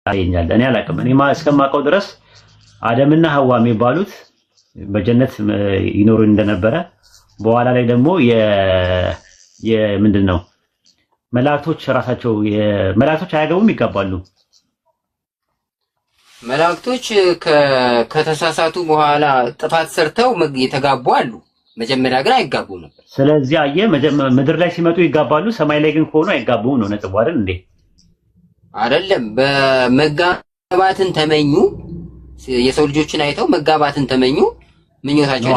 ያገኛል። እኔ አላውቅም። እኔ እስከማውቀው ድረስ አደምና ሐዋ የሚባሉት በጀነት ይኖሩ እንደነበረ በኋላ ላይ ደግሞ ምንድነው መላእክቶች ራሳቸው መላእክቶች አያገቡም ይጋባሉ። መላእክቶች ከተሳሳቱ በኋላ ጥፋት ሰርተው የተጋቡ አሉ። መጀመሪያ ግን አይጋቡም ነበር። ስለዚህ ምድር ላይ ሲመጡ ይጋባሉ፣ ሰማይ ላይ ግን ከሆኑ አይጋቡም ነው ነጥቡ አይደል እንዴ? አይደለም። በመጋባትን ተመኙ። የሰው ልጆችን አይተው መጋባትን ተመኙ። ምኞታቸው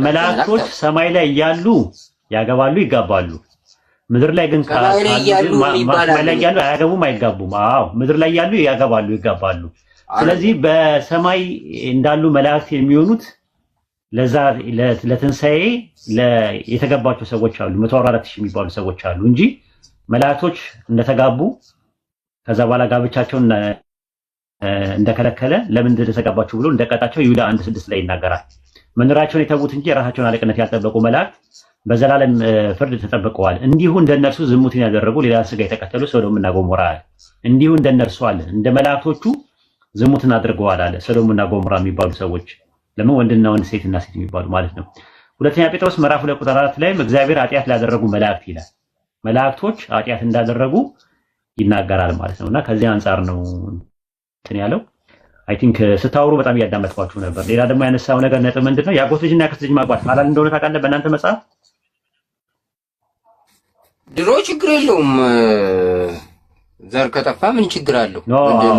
መላእክቶች ሰማይ ላይ ያሉ ያገባሉ፣ ይጋባሉ። ምድር ላይ ግን ሰማይ ላይ ያሉ አያገቡም፣ አይጋቡም። አዎ ምድር ላይ ያሉ ያገባሉ፣ ይጋባሉ። ስለዚህ በሰማይ እንዳሉ መላእክት የሚሆኑት ለዛ ለትንሳኤ የተገባቸው ሰዎች አሉ። 144,000 የሚባሉ ሰዎች አሉ እንጂ መላእክቶች እንደተጋቡ ከዛ በኋላ ጋብቻቸውን እንደከለከለ ለምን እንደተጋባቸው ብሎ እንደቀጣቸው ይሁዳ 1:6 ላይ ይናገራል። መኖራቸውን የተዉት እንጂ የራሳቸውን አለቅነት ያልጠበቁ መላእክት በዘላለም ፍርድ ተጠብቀዋል። እንዲሁ እንደነርሱ ዝሙትን ያደረጉ ሌላ ስጋ የተከተሉ ሶዶምና ጎሞራ እንዲሁ እንደነርሱ አለ እንደ መላእክቶቹ ዝሙትን አድርገዋል አለ ሶዶምና ጎሞራ የሚባሉ ሰዎች። ለምን ወንድና ወንድ ሴትና ሴት የሚባሉ ማለት ነው። ሁለተኛ ጴጥሮስ ምዕራፍ 2 ቁጥር 4 ላይ እግዚአብሔር ኃጢአት ላደረጉ መላእክት ይላል። መላእክቶች ኃጢአት እንዳደረጉ ይናገራል ማለት ነውና ከዚህ አንፃር ነው እንትን ያለው። አይ ቲንክ ስታወሩ በጣም እያዳመጥኳችሁ ነበር። ሌላ ደግሞ ያነሳው ነገር ነጥብ ምንድነው? የአጎት ልጅና የአክስት ልጅ ማግባት ሐላል እንደሆነ ታውቃለህ በእናንተ መጽሐፍ? ድሮ ችግር የለውም። ዘር ከጠፋ ምን ችግር አለው?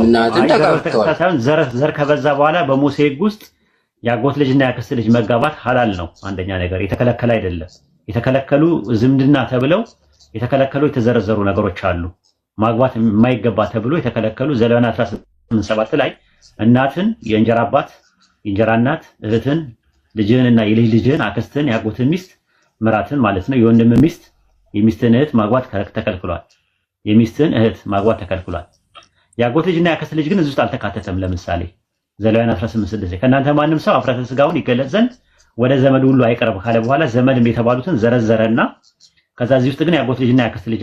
እናንተም ተጋብተዋል። ዘር ከበዛ በኋላ በሙሴ ሕግ ውስጥ የአጎት ልጅና የአክስት ልጅ መጋባት ሐላል ነው። አንደኛ ነገር የተከለከለ አይደለም። የተከለከሉ ዝምድና ተብለው የተከለከሉ የተዘረዘሩ ነገሮች አሉ። ማግባት የማይገባ ተብሎ የተከለከሉ ዘሌዋውያን 18:7 ላይ እናትን፣ የእንጀራ አባት፣ የእንጀራ እናት፣ እህትን፣ ልጅህንና የልጅ ልጅህን፣ አክስትን፣ የአጎትን ሚስት፣ ምራትን ማለት ነው የወንድም ሚስት፣ የሚስትን እህት ማግባት ተከልክሏል። የሚስትን እህት ማግባት ተከልክሏል። የአጎት ልጅና የአክስት ልጅ ግን እዚህ ውስጥ አልተካተተም። ለምሳሌ ዘሌዋውያን 18:6 ከእናንተ ማንም ሰው ኀፍረተ ሥጋውን ይገለጽ ዘንድ ወደ ዘመድ ሁሉ አይቀርብ ካለ በኋላ ዘመድም የተባሉትን ዘረዘረና ከዛ እዚህ ውስጥ ግን የአጎት ልጅና የአክስት ልጅ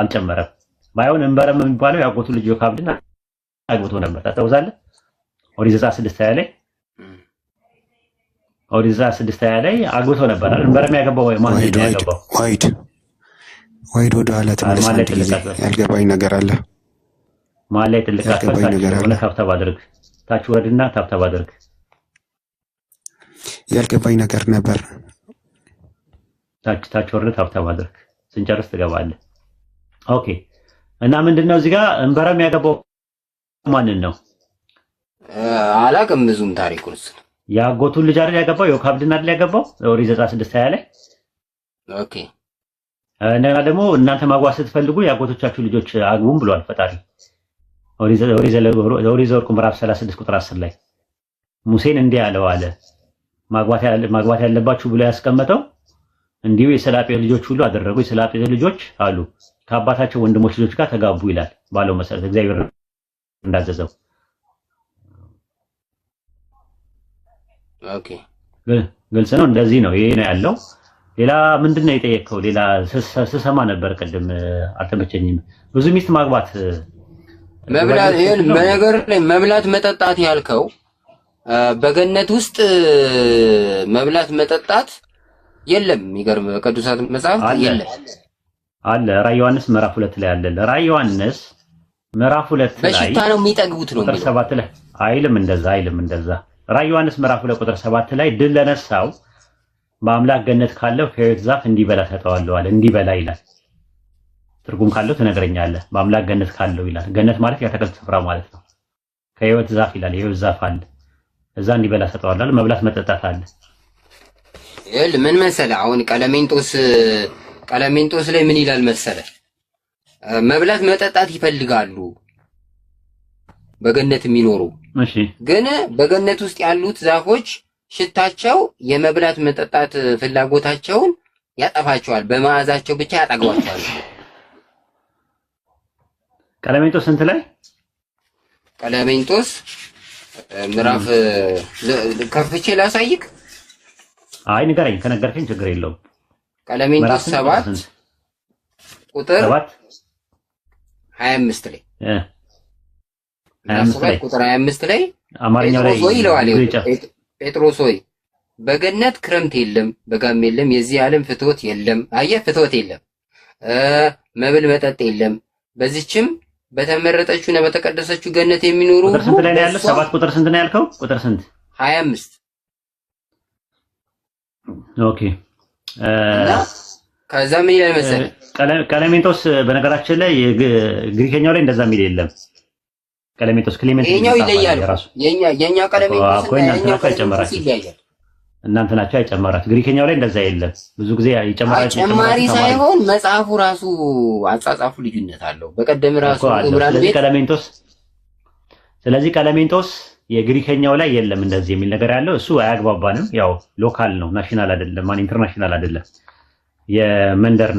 አልጨመረም። ባይሆን እንበረም የሚባለው የአጎቱ ልጅ ዮካብድን አግብቶ ነበር። ታውዛለህ? ኦሪት ዘጸአት 6:20 ላይ ኦሪት ዘጸአት 6:20 ላይ አግብቶ ነበር። እንበረም ያገባው ማን ነው ያገባው? ዋይድ ወደ ኋላ ተመለሰ። ያልገባኝ ነገር አለ። ማን ላይ ትልቅ ታብታብ አድርግ። ታች ወረድና ታብታብ አድርግ። ያልገባኝ ነገር ነበር። ታች ወረድ ታብታብ አድርግ። ስንጨርስ ትገባለህ። ኦኬ። እና ምንድነው እዚህ ጋር እንበረም ያገባው ማንን ነው? አላውቅም ብዙም ታሪኩን። የአጎቱን ልጅ አይደል ያገባው? ዮካብድን አይደል ያገባው? ኦሪት ዘጸአት 6:20 ላይ። ኦኬ። እንደገና ደግሞ እናንተ ማግባት ስትፈልጉ የአጎቶቻችሁ ልጆች አግቡም ብሏል ፈጣሪ። ኦሪት ዘኍልቍ ምዕራፍ 36 ቁጥር 10 ላይ ሙሴን እንዲህ አለው አለ ማግባት ያለባችሁ ብሎ ያስቀመጠው እንዲሁ የሰላጴ ልጆች ሁሉ አደረጉ። የሰላጴ ልጆች አሉ ከአባታቸው ወንድሞች ልጆች ጋር ተጋቡ ይላል ባለው መሰረት እግዚአብሔር እንዳዘዘው። ኦኬ ግልጽ ነው። እንደዚህ ነው። ይሄ ነው ያለው። ሌላ ምንድነው የጠየቀው? ሌላ ስሰማ ነበር ቅድም አልተመቸኝም። ብዙ ሚስት ማግባት መብላት፣ ይሄን በነገር ላይ መብላት መጠጣት ያልከው በገነት ውስጥ መብላት መጠጣት የለም። የሚገርም ቅዱሳት መጽሐፍ የለም አለ። ራዕይ ዮሐንስ ምዕራፍ 2 ላይ አለ። ራዕይ ዮሐንስ ምዕራፍ 2 ላይ በሽታ ነው የሚጠግቡት ነው ቁጥር 7 ላይ አይልም እንደዛ። ራዕይ ዮሐንስ ምዕራፍ 2 ቁጥር 7 ላይ ድል ለነሳው በአምላክ ገነት ካለው ከሕይወት ዛፍ እንዲበላ ሰጠዋለሁ አለ። እንዲበላ ይላል። ትርጉም ካለው ትነግረኛለህ። በአምላክ ገነት ካለው ይላል። ገነት ማለት የአትክልት ስፍራ ማለት ነው። ከሕይወት ዛፍ ይላል። የሕይወት ዛፍ አለ። እዛ እንዲበላ ሰጠዋለሁ አለ። መብላት መጠጣት አለ። ምን መሰለህ አሁን ቀለሜንጦስ ላይ ምን ይላል መሰለህ? መብላት መጠጣት ይፈልጋሉ በገነት የሚኖሩ። እሺ። ግን በገነት ውስጥ ያሉት ዛፎች ሽታቸው የመብላት መጠጣት ፍላጎታቸውን ያጠፋቸዋል። በመዓዛቸው ብቻ ያጠግቧቸዋል። ቀለሜንጦስ ስንት ላይ? ቀለሜንጦስ ምዕራፍ ከፍቼ ላሳይክ? አይ ንገረኝ። ከነገርከኝ ችግር የለውም። ቀለሜንጦስ 7 ቁጥር 25 ላይ ቁጥር 25 ላይ አማርኛው ላይ ጴጥሮስ ሆይ በገነት ክረምት የለም በጋም የለም የዚህ ዓለም ፍትወት የለም። አየህ ፍትወት የለም፣ መብል መጠጥ የለም። በዚህችም በተመረጠችውና በተቀደሰችው ገነት የሚኖሩ ቁጥር ስንት ላይ ነው ያለው? 7 ቁጥር ስንት ነው ያልከው? ቁጥር ስንት? 25 ኦኬ። ከዛ ምን ይላል መሰለህ? ቀለሜንጦስ በነገራችን ላይ ግሪከኛው ላይ እንደዛ የሚል የለም። ቀለሜንጦስ ክሌሜንት ይሄኛው ይለያል። የኛ ቀለሜንጦስ ይለያል። እናንተ ናችሁ አይጨመራት። ግሪከኛው ላይ እንደዛ የለም። ብዙ ጊዜ ይጨመራል። ጨማሪ ሳይሆን መጽሐፉ ራሱ አጻጻፉ ልዩነት አለው። በቀደም ራሱ ዕብራን ቤት ቀለሜንጦስ ስለዚህ ቀለሜንጦስ የግሪከኛው ላይ የለም እንደዚህ የሚል ነገር ያለው እሱ አያግባባንም። ያው ሎካል ነው፣ ናሽናል አይደለም፣ ማን ኢንተርናሽናል አይደለም። የመንደር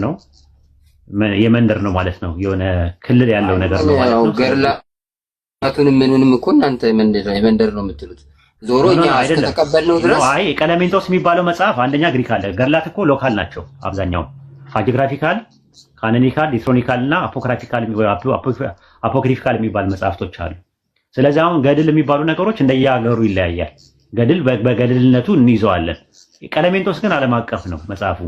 ነው ማለት ነው። የሆነ ክልል ያለው ነገር ነው ማለት ነው። ገርላቱንም ምኑንም እኮ እናንተ የመንደር ነው የምትሉት። ዞሮ እኛ እስከተቀበልነው ድረስ አይ ቀለሜንጦስ የሚባለው መጽሐፍ አንደኛ ግሪክ አለ። ገርላት እኮ ሎካል ናቸው አብዛኛው። ሃጂግራፊካል፣ ካኖኒካል፣ ሊትሮኒካል እና አፖክሪፊካል የሚባል መጽሐፍቶች አሉ። ስለዚህ አሁን ገድል የሚባሉ ነገሮች እንደየሀገሩ ይለያያል። ገድል በገድልነቱ እንይዘዋለን። ቀለሜንጦስ ግን ዓለም አቀፍ ነው መጽሐፉ።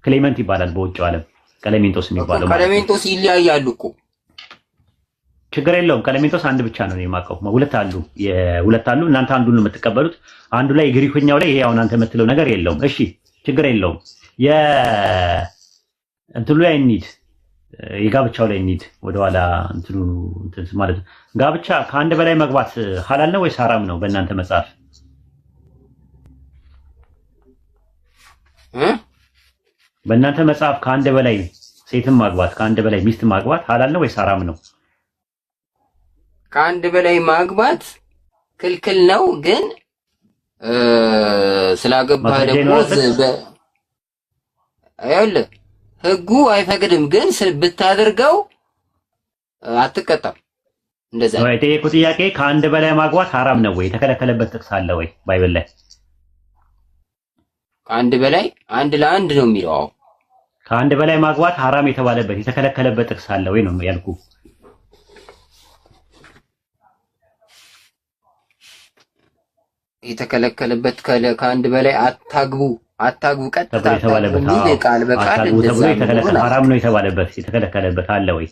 ክሌመንት ይባላል በውጭው ዓለም። ቀለሜንጦስ የሚባለው ቀለሜንጦስ ይለያያሉ እኮ ችግር የለውም። ቀለሜንጦስ አንድ ብቻ ነው የማውቀው። ሁለት አሉ። እናንተ አንዱን ነው የምትቀበሉት። አንዱ ላይ ግሪከኛው ላይ ይሄ አሁን አንተ የምትለው ነገር የለውም። እሺ ችግር የለውም። እንትሉ ላይ እንሂድ፣ የጋብቻው ላይ እንሂድ። ወደኋላ እንትኑ ማለት ነው። ጋብቻ ከአንድ በላይ መግባት ሐላል ነው ወይስ ሐራም ነው በእናንተ መጽሐፍ? በእናንተ መጽሐፍ ከአንድ በላይ ሴትም ማግባት ከአንድ በላይ ሚስት ማግባት ሐላል ነው ወይስ ሐራም ነው? ከአንድ በላይ ማግባት ክልክል ነው፣ ግን ስላገባህ ደግሞ አይደል ህጉ አይፈቅድም። ግን ብታደርገው አትቀጣም። እንደዛ ነው የጠየቁት ጥያቄ። ከአንድ በላይ ማግባት ሐራም ነው ወይ? የተከለከለበት ጥቅስ አለ ወይ ባይብል ላይ? ከአንድ በላይ አንድ ለአንድ ነው የሚለው። አዎ ከአንድ በላይ ማግባት ሐራም የተባለበት የተከለከለበት ጥቅስ አለ ወይ ነው ያልኩ። የተከለከለበት ከአንድ በላይ አታግቡ ቀጥታ የተባለበት ቃል በቃል እንደዛ የተከለከለ ሐራም ነው የተባለበት አለ ወይ?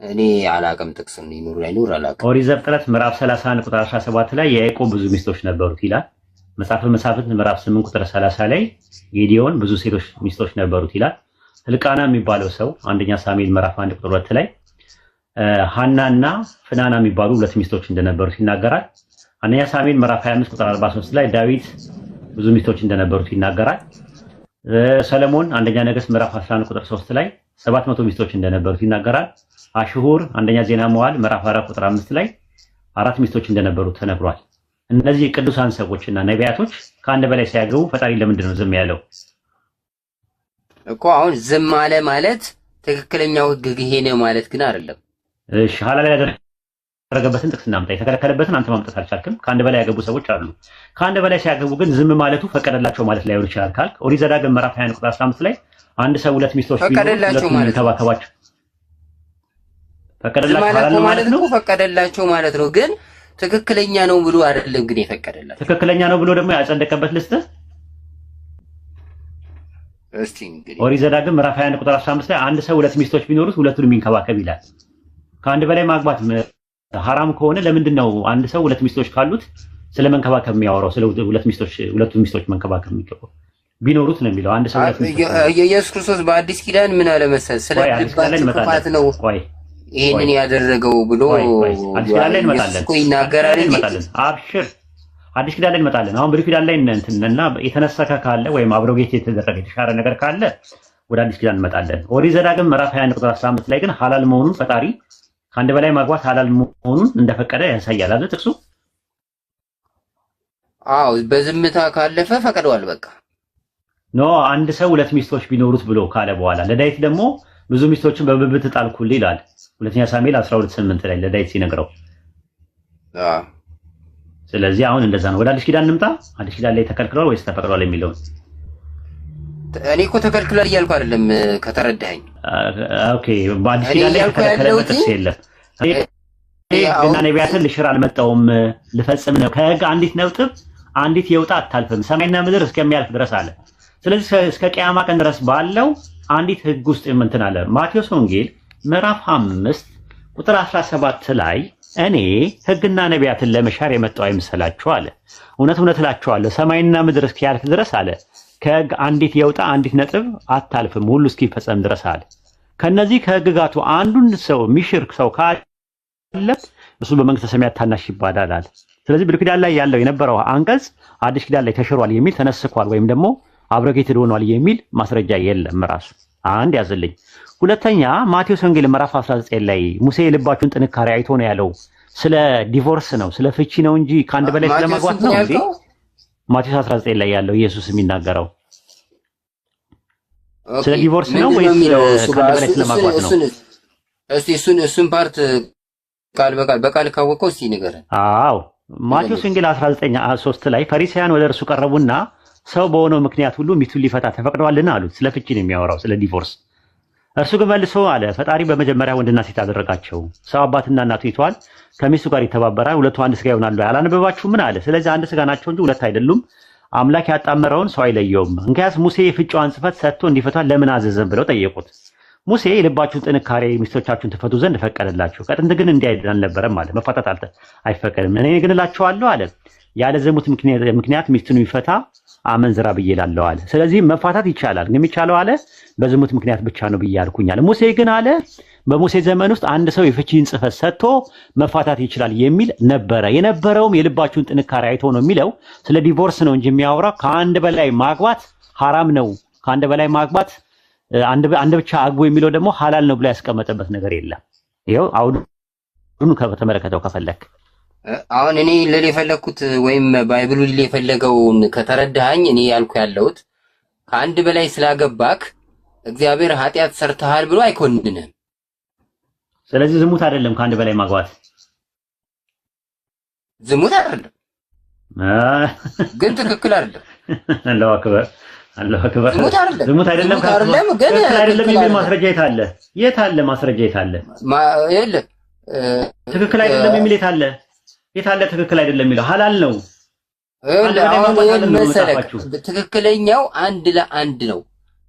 እኔ አላቅም። ጥቅስ ይኑር አይኑር አላቅም። ኦሪት ዘፍጥረት ምዕራፍ 31 ቁጥር 17 ላይ ያዕቆብ ብዙ ሚስቶች ነበሩት ይላል። መጽሐፈ መሳፍንት ምዕራፍ 8 ቁጥር 30 ላይ ጌዲዮን ብዙ ሴቶች ሚስቶች ነበሩት ይላል። ሕልቃና የሚባለው ሰው አንደኛ ሳሙኤል ምዕራፍ 1 ቁጥር 2 ላይ ሐናና ፍናና የሚባሉ ሁለት ሚስቶች እንደነበሩት ይናገራል። አንደኛ ሳሙኤል ምዕራፍ 25 ቁጥር 43 ላይ ዳዊት ብዙ ሚስቶች እንደነበሩት ይናገራል። ሰለሞን አንደኛ ነገሥት ምዕራፍ 11 ቁጥር 3 ላይ 700 ሚስቶች እንደነበሩት ይናገራል። አሽሁር አንደኛ ዜና መዋዕል ምዕራፍ 4 ቁጥር 5 ላይ 4 ሚስቶች እንደነበሩት ተነግሯል። እነዚህ ቅዱሳን ሰዎችና ነቢያቶች ከአንድ በላይ ሲያገቡ ፈጣሪ ለምንድን ነው ዝም ያለው? እኮ አሁን ዝም አለ ማለት ትክክለኛው ሕግ ይሄ ነው ማለት ግን አይደለም። እሺ ሐላል ያደረገበትን ጥቅስ እናምጣ። የተከለከለበትን አንተ ማምጣት አልቻልክም። ከአንድ በላይ ያገቡ ሰዎች አሉ። ከአንድ በላይ ሲያገቡ ግን ዝም ማለቱ ፈቀደላቸው ማለት ላይሆን ይችላል ካልክ ኦሪት ዘዳግም ምዕራፍ 21 ቁጥር 15 ላይ አንድ ሰው ሁለት ሚስቶች ፈቀደላቸው ማለት ተባከባቸው ፈቀደላቸው ማለት ነው። ፈቀደላቸው ማለት ነው ግን ትክክለኛ ነው ብሎ አይደለም። ግን የፈቀደላቸው ትክክለኛ ነው ብሎ ደግሞ ያጸደቀበት ልስጥህ። እስቲ እንግዲህ ኦሪት ዘዳግም ምዕራፍ 21 ቁጥር 15 ላይ አንድ ሰው ሁለት ሚስቶች ቢኖሩት ሁለቱንም የሚንከባከብ ይላል። ከአንድ በላይ ማግባት ሐራም ከሆነ ለምንድን ነው አንድ ሰው ሁለት ሚስቶች ካሉት ስለመንከባከብ የሚያወራው? ስለ ሁለቱም ሚስቶች መንከባከብ የሚገባው ቢኖሩት ነው የሚለው። አንድ ሰው ሁለት ሚስቶች ኢየሱስ ክርስቶስ በአዲስ ኪዳን ምን አለ መሰል ስለ ክፋት ነው ይሄንን ያደረገው ብሎ አዲስ ኪዳን ላይ እንመጣለን። አብሽር አዲስ ኪዳን ላይ እንመጣለን። አሁን ብሉይ ኪዳን ላይ እንትና የተነሰከ ካለ ወይም አብሮጌት የተደረገ የተሻረ ነገር ካለ ወደ አዲስ ኪዳን እንመጣለን። ኦሪት ዘዳግም ምዕራፍ 21 ቁጥር 15 ላይ ግን ሐላል መሆኑን ፈጣሪ ከአንድ በላይ ማግባት ሐላል መሆኑን እንደፈቀደ ያሳያል አይደል ጥቅሱ? አዎ በዝምታ ካለፈ ፈቀደዋል። በቃ ኖ አንድ ሰው ሁለት ሚስቶች ቢኖሩት ብሎ ካለ በኋላ ለዳዊት ደግሞ ብዙ ሚስቶችን በብብት ጣልኩልህ ይላል። ሁለተኛ ሳሙኤል 12:8 ላይ ለዳዊት ሲነግረው። ስለዚህ አሁን እንደዛ ነው። ወደ አዲስ ኪዳን እንምጣ። አዲስ ኪዳን ላይ ተከልክሏል ወይስ ተፈቅዷል የሚለውን እኔ እኮ ተከልክሏል እያልኩ አይደለም ከተረዳኸኝ። ኦኬ በአዲስ ኪዳን ላይ ተከለከለበት ጥቅስ የለም። ሕግና ነቢያትን ልሽር አልመጣሁም ልፈጽም ነው። ከሕግ አንዲት ነጥብ አንዲት የውጣ አታልፍም ሰማይና ምድር እስከሚያልፍ ድረስ አለ። ስለዚህ እስከ ቂያማ ቀን ድረስ ባለው አንዲት ሕግ ውስጥ እንትን አለ። ማቴዎስ ወንጌል ምዕራፍ 5 ቁጥር 17 ላይ እኔ ሕግና ነቢያትን ለመሻር የመጣሁ አይምሰላችሁ አለ። እውነት እውነት እላችኋለሁ ሰማይና ምድር እስኪያልፍ ድረስ አለ ከሕግ አንዲት የውጣ አንዲት ነጥብ አታልፍም ሁሉ እስኪፈጸም ድረስ አለ። ከነዚህ ከሕግጋቱ አንዱን ሰው የሚሽር ሰው ካለ እሱ በመንግስተ ሰማያት ታናሽ ይባላል አለ። ስለዚህ ብሉይ ኪዳን ላይ ያለው የነበረው አንቀጽ አዲስ ኪዳን ላይ ተሽሯል የሚል ተነስኳል ወይም ደግሞ አብሮጌትድ ሆኗል የሚል ማስረጃ የለም። ራሱ አንድ ያዝልኝ። ሁለተኛ ማቴዎስ ወንጌል ምዕራፍ 19 ላይ ሙሴ የልባችሁን ጥንካሬ አይቶ ነው ያለው። ስለ ዲቮርስ ነው ስለ ፍቺ ነው እንጂ ከአንድ በላይ ስለማግባት ነው እንዴ? ማቴዎስ 19 ላይ ያለው ኢየሱስ የሚናገረው ስለ ዲቮርስ ነው ወይስ ከአንድ በላይ ስለማግባት ነው? እስቲ እሱን ፓርት ቃል በቃል ካወቀው እስቲ ንገረን። አዎ ማቴዎስ ወንጌል 19:3 ላይ ፈሪሳውያን ወደ እርሱ ቀረቡና ሰው በሆነው ምክንያት ሁሉ ሚስቱን ሊፈታ ተፈቅዷልና አሉት። ስለ ፍቺ ነው የሚያወራው ስለ ዲቮርስ። እርሱ ግን መልሶ አለ ፈጣሪ በመጀመሪያ ወንድና ሴት አደረጋቸው። ሰው አባትና እናቱ ይተዋል ከሚስቱ ጋር ይተባበራል ሁለቱ አንድ ስጋ ይሆናሉ። አላነበባችሁ ምን አለ? ስለዚህ አንድ ስጋ ናቸው እንጂ ሁለት አይደሉም። አምላክ ያጣመረውን ሰው አይለየውም። እንኪያስ ሙሴ የፍቺዋን ጽሕፈት ሰጥቶ እንዲፈታ ለምን አዘዘን ብለው ጠየቁት። ሙሴ የልባችሁን ጥንካሬ ሚስቶቻችሁን ትፈቱ ዘንድ ፈቀደላችሁ። ከጥንት ግን እንዲህ አልነበረም አለ። መፋታት አይፈቀድም። እኔ ግን እላችኋለሁ አለ ያለ ዝሙት ምክንያት ሚስቱን የሚፈታ አመንዝራ ብዬ እላለሁ አለ። ስለዚህ መፋታት ይቻላል፣ ግን የሚቻለው አለ በዝሙት ምክንያት ብቻ ነው ብዬ አልኩኝ አለ። ሙሴ ግን አለ በሙሴ ዘመን ውስጥ አንድ ሰው የፍቺን ጽሕፈት ሰጥቶ መፋታት ይችላል የሚል ነበረ። የነበረውም የልባችሁን ጥንካሬ አይቶ ነው የሚለው ስለ ዲቮርስ ነው እንጂ የሚያወራው ከአንድ በላይ ማግባት ሐራም ነው፣ ከአንድ በላይ ማግባት አንድ ብቻ አግቡ የሚለው ደግሞ ሐላል ነው ብሎ ያስቀመጠበት ነገር የለም። ይኸው አሁን ከተመለከተው ከፈለክ አሁን እኔ ልል የፈለኩት ወይም ባይብሉ ልል የፈለገውን ከተረዳኸኝ እኔ ያልኩ ያለሁት ከአንድ በላይ ስላገባክ እግዚአብሔር ኃጢአት ሰርተሃል ብሎ አይኮንንም። ስለዚህ ዝሙት አይደለም ከአንድ በላይ ማግባት ዝሙት አይደለም፣ ግን ትክክል አይደለም። አላሁ አክበር አላሁ አክበር። ዝሙት አይደለም ግን ትክክል አይደለም የሚል ማስረጃ የት አለ? የት አለ ማስረጃ? የት አለ? የለም። ትክክል አይደለም የሚል የት አለ? የት አለ? ትክክል አይደለም የሚለው ሐላል ነው። ትክክለኛው አንድ ለአንድ ነው፣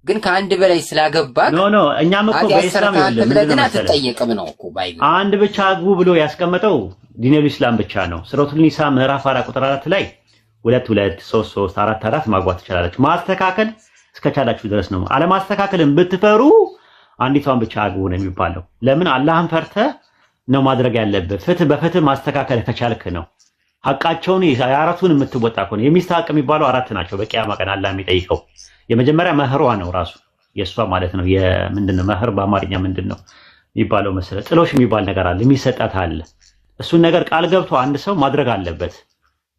ግን ከአንድ በላይ ስላገባክ ኖ እኛም እኮ በኢስላም ይወለም ምንድነው አትጠየቅም ነው እኮ ባይብል። አንድ ብቻ አግቡ ብሎ ያስቀመጠው ዲኑል ኢስላም ብቻ ነው። ሱረቱል ኒሳ ምዕራፍ 4 ቁጥር 4 ላይ 2 2 3 3 4 4 ማግባት ትችላላችሁ። ማስተካከል እስከቻላችሁ ድረስ ነው። አለማስተካከልን ብትፈሩ አንዲቷን ብቻ አግቡ ነው የሚባለው። ለምን? አላህን ፈርተህ ነው ማድረግ ያለበት። ፍትህ በፍትህ ማስተካከል ከቻልክ ነው። ሐቃቸውን የአራቱን የምትወጣ ከሆነ የሚስት ሐቅ የሚባለው አራት ናቸው። በቂያማ ቀን አላህ የሚጠይቀው የመጀመሪያ መህሯ ነው ራሱ የሷ ማለት ነው። የምንድነው መህር በአማርኛ ምንድነው የሚባለው መሰለ? ጥሎሽ የሚባል ነገር አለ፣ የሚሰጣት አለ። እሱን ነገር ቃል ገብቶ አንድ ሰው ማድረግ አለበት።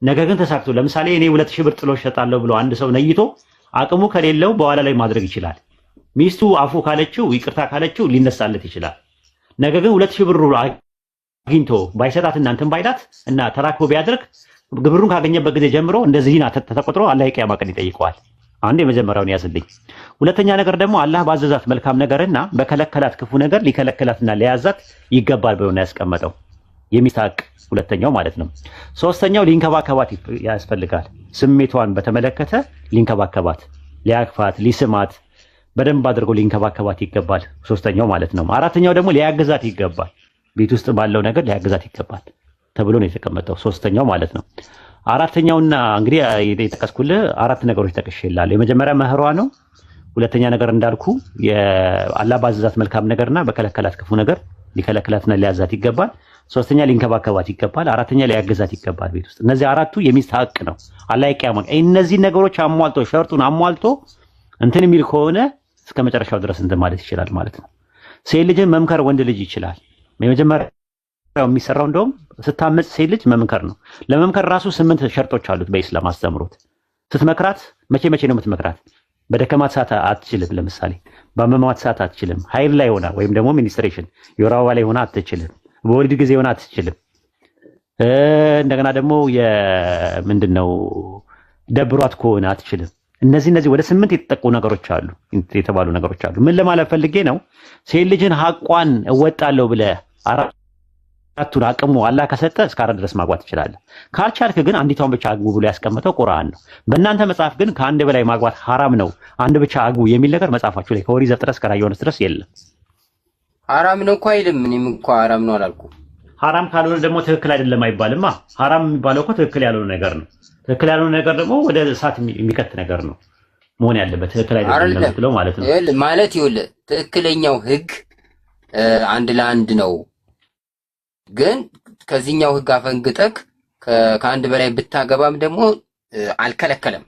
ነገር ግን ተሳክቶ ለምሳሌ እኔ 2000 ብር ጥሎሽ እሰጣለሁ ብሎ አንድ ሰው ነይቶ አቅሙ ከሌለው በኋላ ላይ ማድረግ ይችላል። ሚስቱ አፉ ካለችው ይቅርታ ካለችው ሊነሳለት ይችላል። ነገር ግን 2000 ብር አግኝቶ ባይሰጣት እናንተም ባይላት እና ተራክቦ ቢያደርግ ግብሩን ካገኘበት ጊዜ ጀምሮ እንደዚህ ተቆጥሮ አላህ የቂያማ ቀን ይጠይቀዋል። አንድ የመጀመሪያውን ያዝልኝ። ሁለተኛ ነገር ደግሞ አላህ ባዘዛት መልካም ነገርና በከለከላት ክፉ ነገር ሊከለከላትና ሊያዛት ይገባል ብሎ ነው ያስቀመጠው። የሚስት ሐቅ ሁለተኛው ማለት ነው። ሶስተኛው ሊንከባከባት ያስፈልጋል። ስሜቷን በተመለከተ ሊንከባከባት፣ ሊያቅፋት፣ ሊስማት በደንብ አድርጎ ሊንከባከባት ይገባል። ሶስተኛው ማለት ነው። አራተኛው ደግሞ ሊያግዛት ይገባል። ቤት ውስጥ ባለው ነገር ሊያግዛት ይገባል ተብሎ ነው የተቀመጠው። ሶስተኛው ማለት ነው። አራተኛውና እንግዲህ የጠቀስኩልህ አራት ነገሮች ጠቅሼልሃለሁ። የመጀመሪያ መህሯ ነው። ሁለተኛ ነገር እንዳልኩ የአላህ ባዘዛት መልካም ነገርና በከለከላት ክፉ ነገር ሊከለክላትና ሊያዛት ይገባል። ሶስተኛ ሊንከባከባት ይገባል። አራተኛ ሊያግዛት ይገባል ቤት ውስጥ። እነዚህ አራቱ የሚስት ሐቅ ነው። አላህ ይቀያማ እነዚህ ነገሮች አሟልቶ ሸርጡን አሟልቶ እንትን የሚል ከሆነ እስከ መጨረሻው ድረስ እንትን ማለት ይችላል ማለት ነው። ሴት ልጅን መምከር ወንድ ልጅ ይችላል። የመጀመሪያው የሚሰራው እንደውም ስታመጽ ሴት ልጅ መምከር ነው። ለመምከር ራሱ 8 ሸርጦች አሉት በኢስላም አስተምሮት። ስትመክራት መቼ ነው የምትመክራት? በደከማት ሰዓት አትችልም። ለምሳሌ በአመማት ሰዓት አትችልም። ኃይል ላይ ሆና ወይም ደግሞ ሚኒስትሬሽን የወር አበባ ላይ ሆና አትችልም። በወሊድ ጊዜ ሆና አትችልም። እንደገና ደግሞ ምንድነው ደብሯት ከሆነ አትችልም። እነዚህ ወደ 8 የተጠቁ ነገሮች አሉ፣ የተባሉ ነገሮች አሉ። ምን ለማለት ፈልጌ ነው? ሴት ልጅን ሐቋን እወጣለሁ ብለህ አቱን አቅሙ አላህ ከሰጠ እስከ 4 ድረስ ማግባት ትችላለህ። ካልቻልክ ግን አንዲቷን ብቻ አግቡ ብሎ ያስቀመጠው ቁርአን ነው። በእናንተ መጽሐፍ ግን ከአንድ በላይ ማግባት ሐራም ነው፣ አንድ ብቻ አግቡ የሚል ነገር መጽሐፋችሁ ላይ ከኦሪት ዘፍጥረት እስከ ራዕየ ዮሐንስ ድረስ የለም። ሐራም ነው እኮ አይልም። እኔም እኮ ሐራም ነው አላልኩም። ሐራም ካልሆነ ደግሞ ትክክል አይደለም አይባልማ። ሐራም የሚባለው እኮ ትክክል ያልሆነ ነገር ነው። ትክክል ያልሆነ ነገር ደግሞ ወደ እሳት የሚከት ነገር ነው መሆን ያለበት። ትክክል አይደለም ለምትለው ማለት ነው። ማለት ይኸውልህ ትክክለኛው ህግ አንድ ለአንድ ነው። ግን ከዚህኛው ህግ አፈንግጠክ ከአንድ በላይ ብታገባም ደግሞ አልከለከለም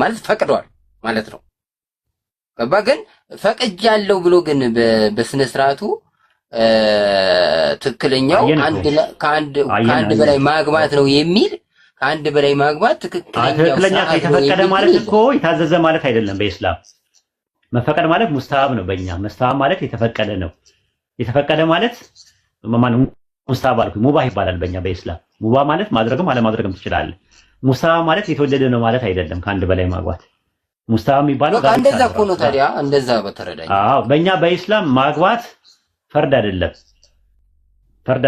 ማለት ፈቅዷል ማለት ነው። ገባ? ግን ፈቅጃለሁ ብሎ ግን በስነ ስርዓቱ ትክክለኛው ከአንድ በላይ ማግባት ነው የሚል ከአንድ በላይ ማግባት ትክክለኛ የተፈቀደ ማለት እኮ የታዘዘ ማለት አይደለም። በኢስላም መፈቀድ ማለት ሙስተሃብ ነው። በእኛ ሙስተሃብ ማለት የተፈቀደ ነው። የተፈቀደ ማለት ሙስተሃብ አልኩ ሙባህ ይባላል በእኛ በኢስላም። ሙባህ ማለት ማድረግም አለማድረግም ትችላለህ። ሙስተሃብ ማለት የተወደደ ነው ማለት አይደለም። ከአንድ በላይ ማግባት ሙስተሃብ የሚባለው ጋር እንደዛ እኮ ነው። ታዲያ እንደዛ በተረዳኝ። አዎ በእኛ በኢስላም ማግባት ፈርድ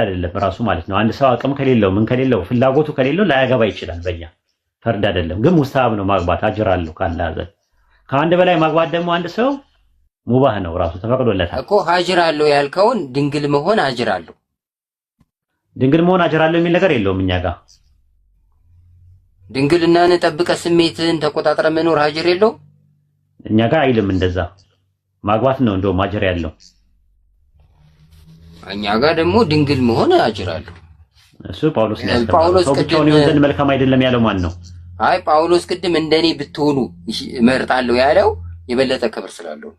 አይደለም ራሱ ማለት ነው። አንድ ሰው አቅም ከሌለው ምን ከሌለው ፍላጎቱ ከሌለው ላያገባ ይችላል። በእኛ ፈርድ አይደለም፣ ግን ሙስተሃብ ነው ማግባት። አጅር አለው ካላህ ዘንድ። ከአንድ በላይ ማግባት ደግሞ አንድ ሰው ሙባህ ነው ራሱ ተፈቅዶለታል እኮ። አጅር አለው ያልከውን ድንግል መሆን አጅር አለው የሚል ነገር የለውም እኛ ጋር። ድንግልናን ጠብቀህ ስሜትን ተቆጣጥረ መኖር አጅር የለውም እኛ ጋር አይልም። እንደዛ ማግባት ነው እንደውም አጅር ያለው። እኛ ጋር ደግሞ ድንግል መሆን አጅር አለው። እሱ ጳውሎስ ሰው ብቻውን ይሆን ዘንድ መልካም አይደለም ያለው ማን ነው? አይ ጳውሎስ ቅድም እንደኔ ብትሆኑ እመርጣለሁ ያለው የበለጠ ክብር ስላለው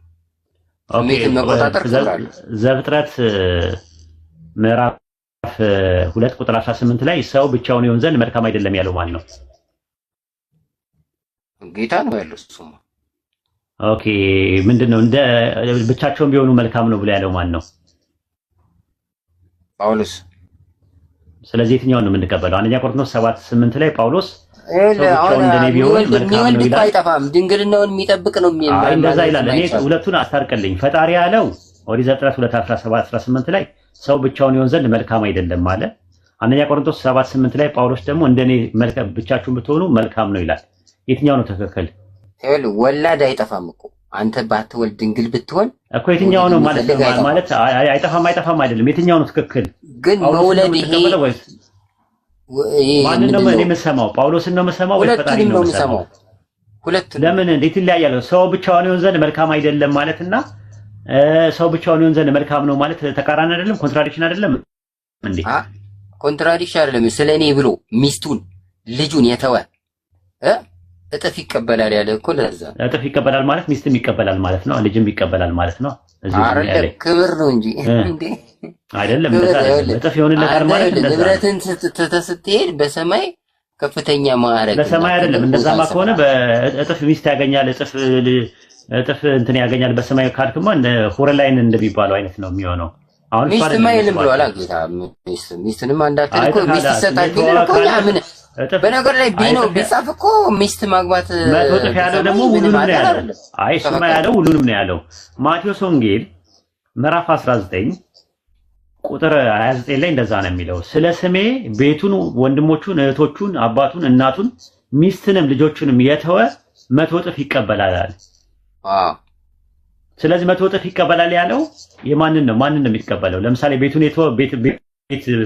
ስሜትን መቆጣጠር ስላለው። ዘፍጥረት ምዕራፍ 2 ቁጥር 18 ላይ ሰው ብቻውን ይሆን ዘንድ መልካም አይደለም ያለው ማን ነው? ጌታ ነው ያለው እሱማ። ኦኬ ምንድነው እንደ ብቻቸውን ቢሆኑ መልካም ነው ብሎ ያለው ማን ነው? ጳውሎስ። ስለዚህ የትኛውን ነው የምንቀበለው? አንደኛ ቆሮንቶስ 7:8 ላይ ጳውሎስ ሰው እንደኔ ቢሆን መልካም ነው ይላል። አይጠፋም ድንግልናውን የሚጠብቅ ነው የሚባል እንደዛ ይላል። እኔ ሁለቱን አስታርቅልኝ። ፈጣሪ ያለው ኦሪት ዘፍጥረት 2:17-18 ላይ ሰው ብቻውን ይሆን ዘንድ መልካም አይደለም ማለት። አንደኛ ቆሮንቶስ 7:8 ላይ ጳውሎስ ደግሞ እንደኔ መልካም ብቻችሁን ብትሆኑ መልካም ነው ይላል። የትኛው ነው ትክክል? ወላድ አይጠፋም እኮ አንተ ባትወልድ ድንግል ብትሆን እኮ የትኛው ነው ማለት አይጠፋም አይደለም። የትኛው ነው ትክክል? ግን መውለድ ይሄ ማንን ነው እኔ የምሰማው? ጳውሎስን ነው የምሰማው ወይ ፈጣሪን ነው የምሰማው? ሁለቱም። ለምን እንዴት ይለያያል? ሰው ብቻውን ይሆን ዘንድ መልካም አይደለም ማለትና ሰው ብቻውን ይሆን ዘንድ መልካም ነው ማለት ተቃራኒ አይደለም? ኮንትራዲክሽን አይደለም እንዴ? ኮንትራዲክሽን አይደለም። ስለኔ ብሎ ሚስቱን ልጁን የተወ እጥፍ ይቀበላል ያለ እኮ። ለዛ እጥፍ ይቀበላል ማለት ሚስትም ይቀበላል ማለት ነው፣ ልጅም ይቀበላል ማለት ነው። እዚህ ላይ ክብር ነው እንጂ እንዴ አይደለም። እጥፍ ይሆንለታል ማለት እንደዛ። ንብረትን ስትሄድ በሰማይ ከፍተኛ ማዕረግ በሰማይ አይደለም። እንደዛማ ከሆነ በእጥፍ ሚስት ያገኛል፣ እጥፍ እንትን ያገኛል በሰማይ ካልክማ እንደ ሆረላይን እንደሚባለው አይነት ነው የሚሆነው። አሁን ሚስት ማይልም ብሏል ጌታ። ሚስትንም አንዳትል እኮ ሚስት ይሰጣል ቢል እኮ ያምን በነገር ላይ ቢኖ ቢጻፍ እኮ ሚስት ማግባት መቶ እጥፍ ያለው ደግሞ ሁሉንም ነው ያለው። አይ እሱማ ያለው ሁሉንም ነው ያለው። ማቴዎስ ወንጌል ምዕራፍ 19 ቁጥር 29 ላይ እንደዛ ነው የሚለው፣ ስለ ስሜ ቤቱን፣ ወንድሞቹን፣ እህቶቹን፣ አባቱን፣ እናቱን፣ ሚስትንም ልጆቹንም የተወ 100 እጥፍ ይቀበላል። ስለዚህ 100 እጥፍ ይቀበላል ያለው የማንን ነው? ማንን ነው የሚቀበለው? ለምሳሌ ቤቱን የተወ ቤት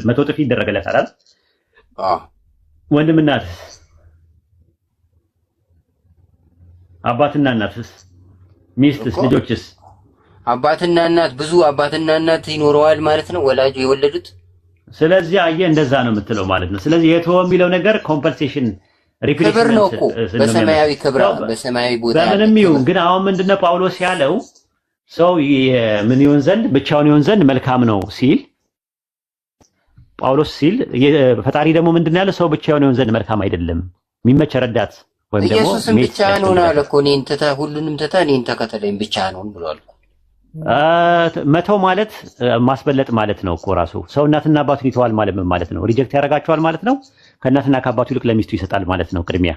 100 እጥፍ ይደረግለታል አይደል? ወንድምና እናትስ? አባትና እናትስ? ሚስትስ? ልጆችስ? አባትና እናት ብዙ አባትና እናት ይኖረዋል ማለት ነው ወላጅ የወለዱት። ስለዚህ አየህ እንደዛ ነው የምትለው ማለት ነው። ስለዚህ የተወ የሚለው ነገር ኮምፐንሴሽን ክብር ነው እኮ በሰማያዊ ክብር በሰማያዊ ቦታ በምንም ይሁን። ግን አሁን ምንድነው ጳውሎስ ያለው ሰው ምን ይሆን ዘንድ ብቻውን ይሆን ዘንድ መልካም ነው ሲል ጳውሎስ ሲል ፈጣሪ ደግሞ ምንድነው ያለው? ሰው ብቻውን ይሆን ዘንድ መልካም አይደለም፣ የሚመች ረዳት ወይም ደግሞ ኢየሱስም ብቻህን ሆነ አለ እኮ እኔን ትተህ ሁሉንም ትተህ እኔን ተከተለኝ ብቻህን ሆን ብሏል። መተው ማለት ማስበለጥ ማለት ነው እኮ ራሱ። ሰው እናትና አባቱን ይተዋል ማለት ምን ማለት ነው? ሪጀክት ያደርጋቸዋል ማለት ነው። ከእናትና ከአባቱ ይልቅ ለሚስቱ ይሰጣል ማለት ነው ቅድሚያ።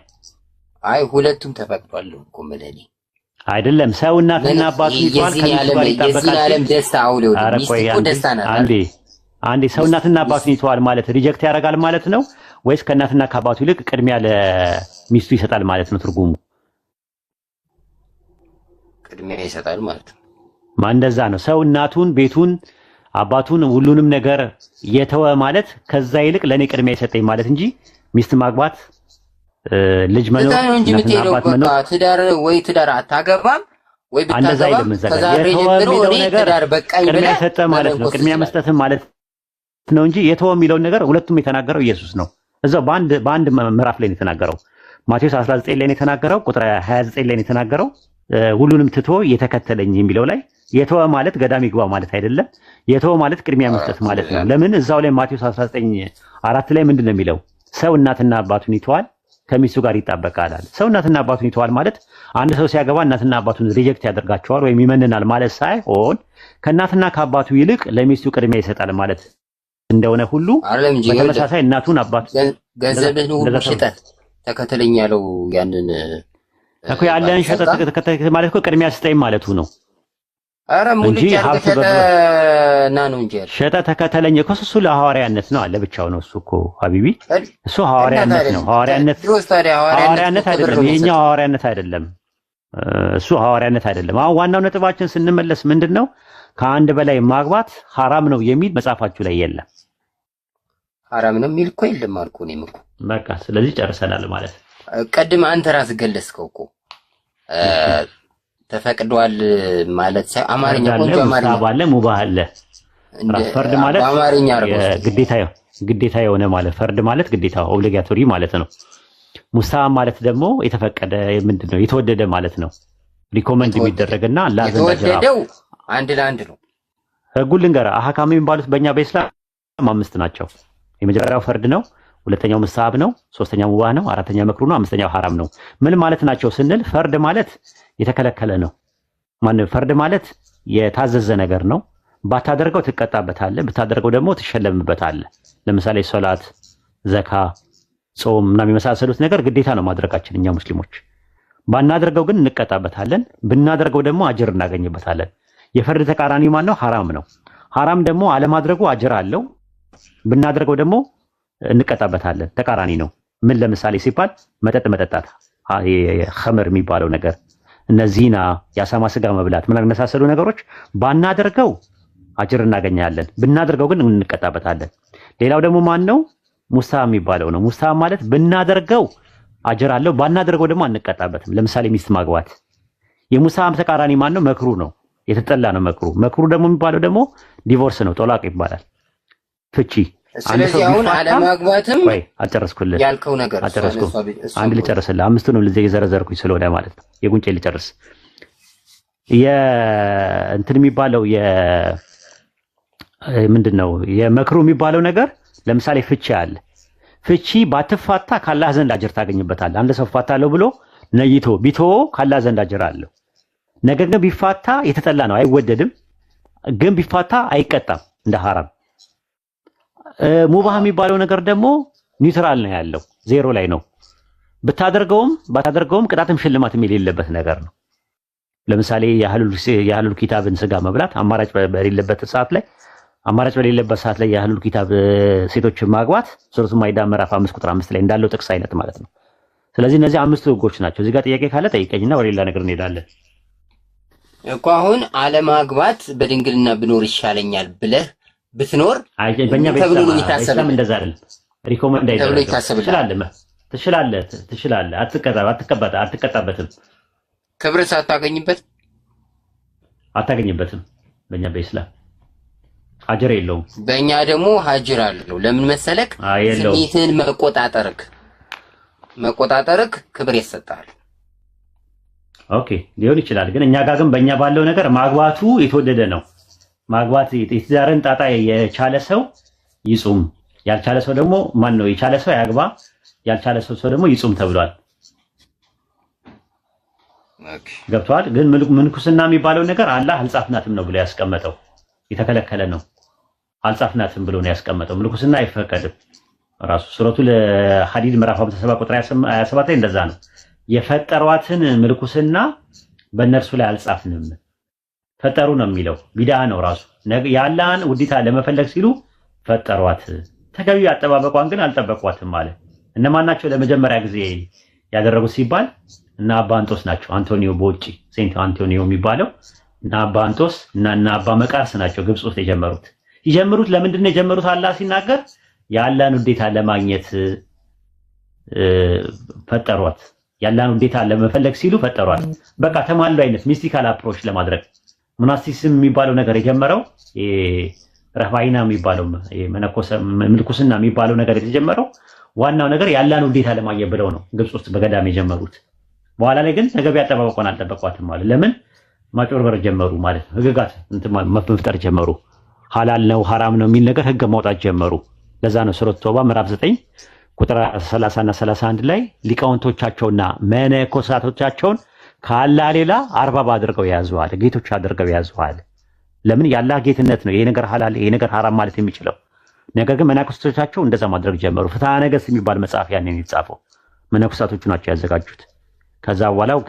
አይ ሁለቱም ተፈቅዷል እኮ ምለኔ አይደለም። ሰው እናትና አባቱን ይተዋል ከሚስቱ ጋር ይጣበቃል። የዚህ ዓለም ደስታ አውለው ሚስት እኮ ደስታ ናት። አንዴ ሰው እናትና አባቱን ይተዋል ማለት ሪጀክት ያደርጋል ማለት ነው ወይስ ከእናትና ከአባቱ ይልቅ ቅድሚያ ለሚስቱ ይሰጣል ማለት ነው? ትርጉሙ ቅድሚያ ይሰጣል ማለት ነው። እንደዛ ነው። ሰው እናቱን፣ ቤቱን፣ አባቱን ሁሉንም ነገር የተወ ማለት ከዛ ይልቅ ለኔ ቅድሚያ ይሰጠኝ ማለት እንጂ ሚስት ማግባት ልጅ መኖር እናትና አባት መኖር ትዳር ወይ ትዳር አታገባም ወይ ብታገባም ከዛሬ ጀምሮ እኔ ትዳር በቃኝ ብለህ ሰጠ ማለት ነው። ቅድሚያ መስጠት ማለት ነው እንጂ የተወ የሚለውን ነገር ሁለቱም የተናገረው ኢየሱስ ነው። እዛው በአንድ ምዕራፍ ላይ ነው የተናገረው። ማቴዎስ 19 ላይ ነው የተናገረው፣ ቁጥር 29 ላይ ነው የተናገረው። ሁሉንም ትቶ የተከተለኝ የሚለው ላይ የተወ ማለት ገዳም ይግባ ማለት አይደለም። የተወ ማለት ቅድሚያ መስጠት ማለት ነው። ለምን እዛው ላይ ማቴዎስ 19:4 ላይ ምንድን ነው የሚለው? ሰው እናትና አባቱን ይተዋል ከሚስቱ ጋር ይጣበቃል። ሰው እናትና አባቱን ይተዋል ማለት አንድ ሰው ሲያገባ እናትና አባቱን ሪጀክት ያደርጋቸዋል ወይም ይመንናል ማለት ሳይሆን ከእናትና ከአባቱ ይልቅ ለሚስቱ ቅድሚያ ይሰጣል ማለት እንደሆነ ሁሉ በተመሳሳይ እናቱን አባቱ ገንዘብህን ሁሉ ሽጠህ ተከተለኝ ያለው ያንን እኮ ያለን ሸጠ ተከተለ ማለት እኮ ቅድሚያ ስጠኝ ማለቱ ነው። አረ ሙሉ ጫርተና ነው እንጂ ሸጠ ተከተለኝ እኮ እሱ ለሐዋርያነት ነው አለ ብቻው ነው። እሱ እኮ ሀቢቢ እሱ ሐዋርያነት ነው። ሐዋርያነት አይደለም። ይሄኛው ሐዋርያነት አይደለም። እሱ ሐዋርያነት አይደለም። አሁን ዋናው ነጥባችን ስንመለስ ምንድነው ከአንድ በላይ ማግባት ሐራም ነው የሚል መጽሐፋችሁ ላይ የለም። ሐራም ነው የሚል እኮ የለም አልኩ እኔም እኮ በቃ። ስለዚህ ጨርሰናል ማለት ቀድም አንተ ራስህ ገለጽከው እኮ ተፈቅዷል ማለት ሳይ አማርኛ ቆንጆ አማርኛ ባለ ሙባህ አለ። ፈርድ ማለት አማርኛ ግዴታ የሆነ ማለት ፈርድ ማለት ግዴታ ኦብሊጋቶሪ ማለት ነው። ሙሳህ ማለት ደግሞ የተፈቀደ ምንድነው የተወደደ ማለት ነው። ሪኮመንድ የሚደረግና አላህ ዘንድ የተወደደው አንድ ለአንድ ነው። ህጉን ልንገርህ። አህካም የሚባሉት በእኛ በእስላም 5 ናቸው። የመጀመሪያው ፈርድ ነው፣ ሁለተኛው ሙሳብ ነው፣ ሶስተኛው ሙባህ ነው፣ አራተኛው መክሩ ነው፣ አምስተኛው ሐራም ነው። ምን ማለት ናቸው ስንል ፈርድ ማለት የተከለከለ ነው። ፈርድ ማለት የታዘዘ ነገር ነው። ባታደርገው ትቀጣበታለህ፣ ብታደርገው ደግሞ ትሸለምበታለህ። ለምሳሌ ሶላት፣ ዘካ፣ ጾም እና የመሳሰሉት ነገር ግዴታ ነው ማድረጋችን እኛ ሙስሊሞች። ባናደርገው ግን እንቀጣበታለን፣ ብናደርገው ደግሞ አጅር እናገኝበታለን። የፈርድ ተቃራኒ ማለት ነው ሐራም ነው። ሐራም ደግሞ አለማድረጉ አጅር አለው፣ ብናደርገው ደግሞ እንቀጣበታለን። ተቃራኒ ነው። ምን ለምሳሌ ሲባል መጠጥ መጠጣት፣ ኸምር የሚባለው ነገር፣ እነዚህና የአሳማ ስጋ መብላት ምናምን የመሳሰሉ ነገሮች ባናደርገው አጅር እናገኛለን፣ ብናደርገው ግን እንቀጣበታለን። ሌላው ደግሞ ማን ነው? ሙስታሃብ የሚባለው ነው። ሙስታሃብ ማለት ብናደርገው አጅር አለው፣ ባናደርገው ደግሞ አንቀጣበትም። ለምሳሌ ሚስት ማግባት። የሙስታሃብ ተቃራኒ ማን ነው? መክሩ ነው፣ የተጠላ ነው መክሩ። መክሩ ደግሞ የሚባለው ደግሞ ዲቮርስ ነው፣ ጦላቅ ይባላል፣ ፍቺ። ስለዚህ አሁን አለማግባትም ወይ አልጨረስኩልህ ያልከው ነገር አልጨረስኩም። አንድ ልጨርስልህ፣ አምስቱን ለዚህ የዘረዘርኩኝ ስለሆነ ማለት ነው። የጉንጬ ልጨርስ። እንትን የሚባለው ምንድነው የመክሩ የሚባለው ነገር ለምሳሌ ፍቺ አለ። ፍቺ ባትፋታ ካላህ ዘንድ አጅር ታገኝበታለህ። አንድ ሰው ፋታለሁ ብሎ ነይቶ ቢቶ ካላህ ዘንድ አጅር አለው። ነገር ግን ቢፋታ የተጠላ ነው፣ አይወደድም። ግን ቢፋታ አይቀጣም እንደ ሐራም። ሙባህ የሚባለው ነገር ደግሞ ኒውትራል ነው ያለው፣ ዜሮ ላይ ነው። ብታደርገውም ባታደርገውም ቅጣትም ሽልማትም የሌለበት ነገር ነው። ለምሳሌ የአህሉል ኪታብን ስጋ መብላት አማራጭ በሌለበት ሰዓት ላይ የአህሉል ኪታብ ሴቶችን ማግባት ሱረቱ ማኢዳ ምዕራፍ 5 ቁጥር 5 ላይ እንዳለው ጥቅስ አይነት ማለት ነው። ስለዚህ እነዚህ 5 ህጎች ናቸው። እዚህ ጋር ጥያቄ ካለ ጠይቀኝና ወደ ሌላ ነገር እንሄዳለን እኮ። አሁን አለማግባት በድንግልና ብኖር ይሻለኛል ብለህ ብትኖር በእኛ በኢስላም እንደዛ አይደለም። ሪኮመንድ አይደለም። ትችላለህ፣ አትቀጣበትም። ክብር አታገኝበትም። በእኛ በኢስላም አጅር የለውም። በእኛ ደግሞ አጅር አለው። ለምን መሰለክ? ስሜትን መቆጣጠርክ ክብር ይሰጣል። ኦኬ ሊሆን ይችላል። ግን እኛ ጋር ግን በእኛ ባለው ነገር ማግባቱ የተወደደ ነው። ማግባት የትዳርን ጣጣ የቻለ ሰው ይጹም፣ ያልቻለ ሰው ደግሞ ማን ነው? የቻለ ሰው ያግባ፣ ያልቻለ ሰው ደግሞ ይጹም ተብሏል። ገብቷል። ግን ምንኩስና የሚባለው ነገር አላህ አልጻፍናትም ነው ብሎ ያስቀመጠው፣ የተከለከለ ነው። አልጻፍናትም ብሎ ነው ያስቀመጠው። ምንኩስና አይፈቀድም። ራሱ ሱረቱል ሐዲድ ምዕራፍ 57 ቁጥር 27 ላይ እንደዛ ነው። የፈጠሯትን ምንኩስና በእነርሱ ላይ አልጻፍንም፣ ፈጠሩ ነው የሚለው። ቢድዓ ነው ራሱ። የአላህን ውዴታ ለመፈለግ ሲሉ ፈጠሯት። ተገቢው አጠባበቋን ግን አልጠበቋትም ማለት እነማን ናቸው ለመጀመሪያ ጊዜ ያደረጉት ሲባል እና አባ አንጦስ ናቸው። አንቶኒዮ ቦጪ ሴንት አንቶኒዮ የሚባለው እና አባ አንጦስ እና አባ መቃርስ ናቸው ግብጽ ውስጥ የጀመሩት ለምንድን ነው የጀመሩት? አላህ ሲናገር የአላህን ውዴታ ለማግኘት ፈጠሯት። የአላህን ውዴታ ለመፈለግ ሲሉ ፈጠሯት። በቃ ተማሉ አይነት ሚስቲካል አፕሮች ለማድረግ ሞናስቲሲዝም የሚባለው ነገር የጀመረው ረፋይና የሚባለው ምልኩስና የሚባለው ነገር የተጀመረው ዋናው ነገር የአላህን ውዴታ ለማግኘት ብለው ነው ግብጽ ውስጥ በገዳም የጀመሩት። በኋላ ላይ ግን ተገቢ አጠባበቋን አልጠበቋትም ማለት ለምን ማጭበርበር ጀመሩ ማለት ነው። ህግጋት መፍጠር ጀመሩ። ሐላል ነው ሐራም ነው የሚል ነገር ህግ ማውጣት ጀመሩ። ለዛ ነው ሱረቱ ተውባ ምዕራፍ 9 ቁጥር 30 እና 31 ላይ ሊቃውንቶቻቸውና መነኮሳቶቻቸውን ከአላህ ሌላ አርባብ አድርገው ያዙዋል፣ ጌቶች አድርገው ያዙዋል። ለምን የአላህ ጌትነት ነው ይሄ ነገር ሐላል ይሄ ነገር ሐራም ማለት የሚችለው። ነገር ግን መነኮሳቶቻቸው እንደዛ ማድረግ ጀመሩ። ፍትሐ ነገሥት የሚባል መጽሐፍ ያንን የተጻፈው መነኮሳቶቹ ናቸው ያዘጋጁት። ከዛ በኋላው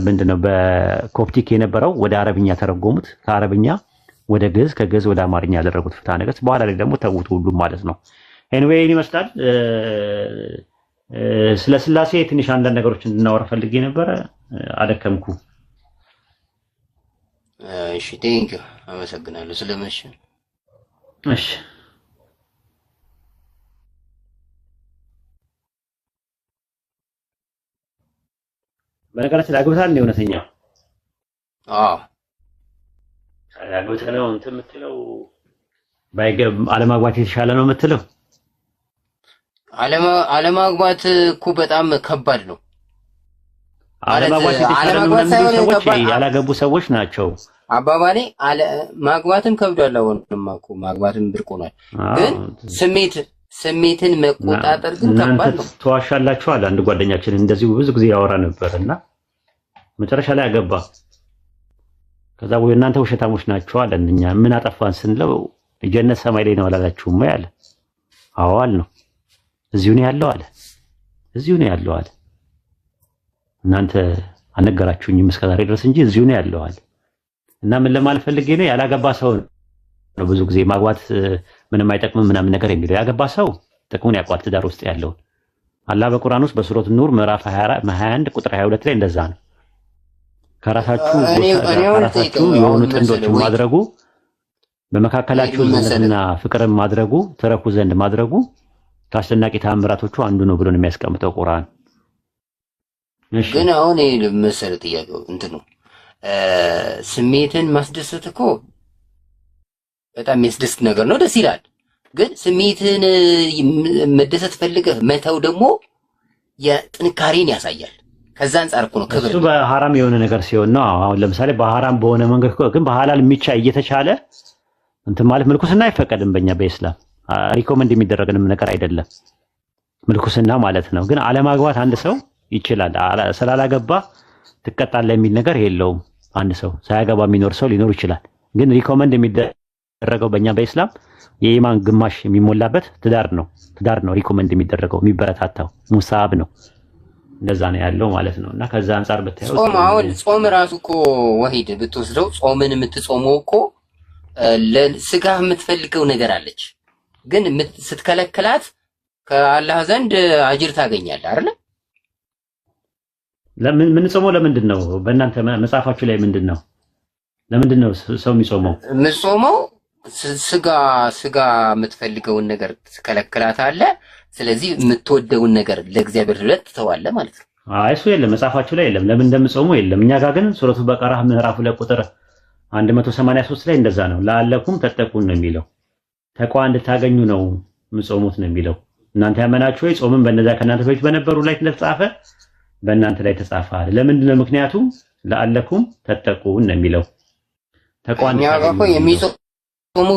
ምንድነው በኮፕቲክ የነበረው ወደ አረብኛ ተረጎሙት። ከአረብኛ ወደ ግዕዝ ከግዕዝ ወደ አማርኛ ያደረጉት ፍትሐ ነገሥት። በኋላ ላይ ደግሞ ተውት ሁሉም ማለት ነው። ኤኒዌይ ይመስላል ስለ ስላሴ ትንሽ አንዳንድ ነገሮች እንድናወራ ፈልጌ ነበረ። አደከምኩ። እሺ ቴንክ ዩ አመሰግናለሁ ስለመሸ። እሺ በነገራችን ላይ አግብታል ነው እውነተኛ? አዎ አግብተህ ነው እንትን የምትለው? አለማግባት የተሻለ ነው የምትለው? አለማግባት እኮ በጣም ከባድ ነው። አለማግባት የተሻለ ነው የሚሉ ሰዎች ያላገቡ ሰዎች ናቸው። አባባሌ ማግባትም ከብዷል። አሁንማ እኮ ማግባትም ብርቅ ሆኗል። ግን ስሜትን መቆጣጠር ግን ከባድ ነው። ተዋሻላችሁ አለ አንድ ጓደኛችን እንደዚሁ ብዙ ጊዜ ያወራ ነበርና መጨረሻ ላይ አገባ። ከዛ ወይ እናንተ ውሸታሞች ናችሁ አለ። እኛ ምን አጠፋን ስንለው ጀነት ሰማይ ላይ ነው አላላችሁም ያለ። አዎ አልነው። እዚሁ ነው ያለው አለ። እዚሁ ነው ያለው አለ። እናንተ አነገራችሁኝም እስከዛሬ ድረስ እንጂ እዚሁ ነው ያለው አለ። እና ምን ለማለት ፈልጌ ነው ያላገባ ሰው ነው ብዙ ጊዜ ማግባት ምንም አይጠቅምም ምናምን ነገር የሚለው። ያገባ ሰው ጥቅሙን ያውቃል ትዳር ውስጥ ያለውን። አላህ በቁርአን ውስጥ በሱረቱ ኑር ምዕራፍ 21 ቁጥር 22 ላይ እንደዛ ነው ከራሳችሁ የሆኑ ጥንዶችን ማድረጉ በመካከላችሁ ዝምድና ፍቅርን ማድረጉ ተረኩ ዘንድ ማድረጉ ከአስደናቂ ተአምራቶቹ አንዱ ነው ብሎ ነው የሚያስቀምጠው ቁርአን። እሺ ግን አሁን መሰረት ጥያቄው እንትን ነው ስሜትን ማስደሰት እኮ በጣም የሚያስደስት ነገር ነው፣ ደስ ይላል። ግን ስሜትን መደሰት ፈልገህ መተው ደግሞ የጥንካሬን ያሳያል። ከዛ አንፃር እኮ ነው ክብር። እሱ በሐራም የሆነ ነገር ሲሆን ነው። አሁን ለምሳሌ በሐራም በሆነ መንገድ ግን በሐላል የሚቻል እየተቻለ እንትን ማለት ምልኩስና አይፈቀድም በእኛ በእስላም ሪኮመንድ የሚደረግንም ነገር አይደለም ምልኩስና ማለት ነው። ግን አለማግባት አንድ ሰው ይችላል። ስላላገባ ትቀጣለህ የሚል ነገር የለውም። አንድ ሰው ሳያገባ የሚኖር ሰው ሊኖር ይችላል። ግን ሪኮመንድ የሚደረገው በእኛ በእስላም የኢማን ግማሽ የሚሞላበት ትዳር ነው ሪኮመንድ የሚደረገው የሚበረታታው ሙሳብ ነው። እንደዛ ነው ያለው ማለት ነው። እና ከዛ አንፃር ብታየው ጾም ራሱ እኮ ወሂድ ብትወስደው ጾምን የምትጾመው እኮ ለስጋ የምትፈልገው ነገር አለች። ግን ስትከለክላት ከአላህ ዘንድ አጅር ታገኛለህ አይደል? ለምን ምን ጾመው ለምንድን ነው? በእናንተ መጽሐፋችሁ ላይ ምንድን ነው? ለምንድን ነው ሰው የሚጾመው? የምትጾመው ስጋ የምትፈልገውን ነገር ትከለክላታለህ። ስለዚህ የምትወደውን ነገር ለእግዚአብሔር ብለህ ትተዋለህ ማለት ነው። አይ እሱ የለም መጽሐፋችሁ ላይ የለም። ለምን እንደምጾሙ የለም። እኛ ጋር ግን ሱረቱ በቀራ ምዕራፍ 2 ቁጥር 183 ላይ እንደዛ ነው። ለአለኩም ተጠቁን ነው የሚለው። ተቋ እንድታገኙ ነው የምጾሙት ነው የሚለው። እናንተ ያመናችሁ ወይ ጾምን በእነዛ ከእናንተ በፊት በነበሩ ላይ እንደተጻፈ በእናንተ ላይ ተጻፈ አይደል? ለምንድን ነው? ምክንያቱም ለአለኩም ተጠቁን ነው የሚለው። ተቋ የሚጾሙ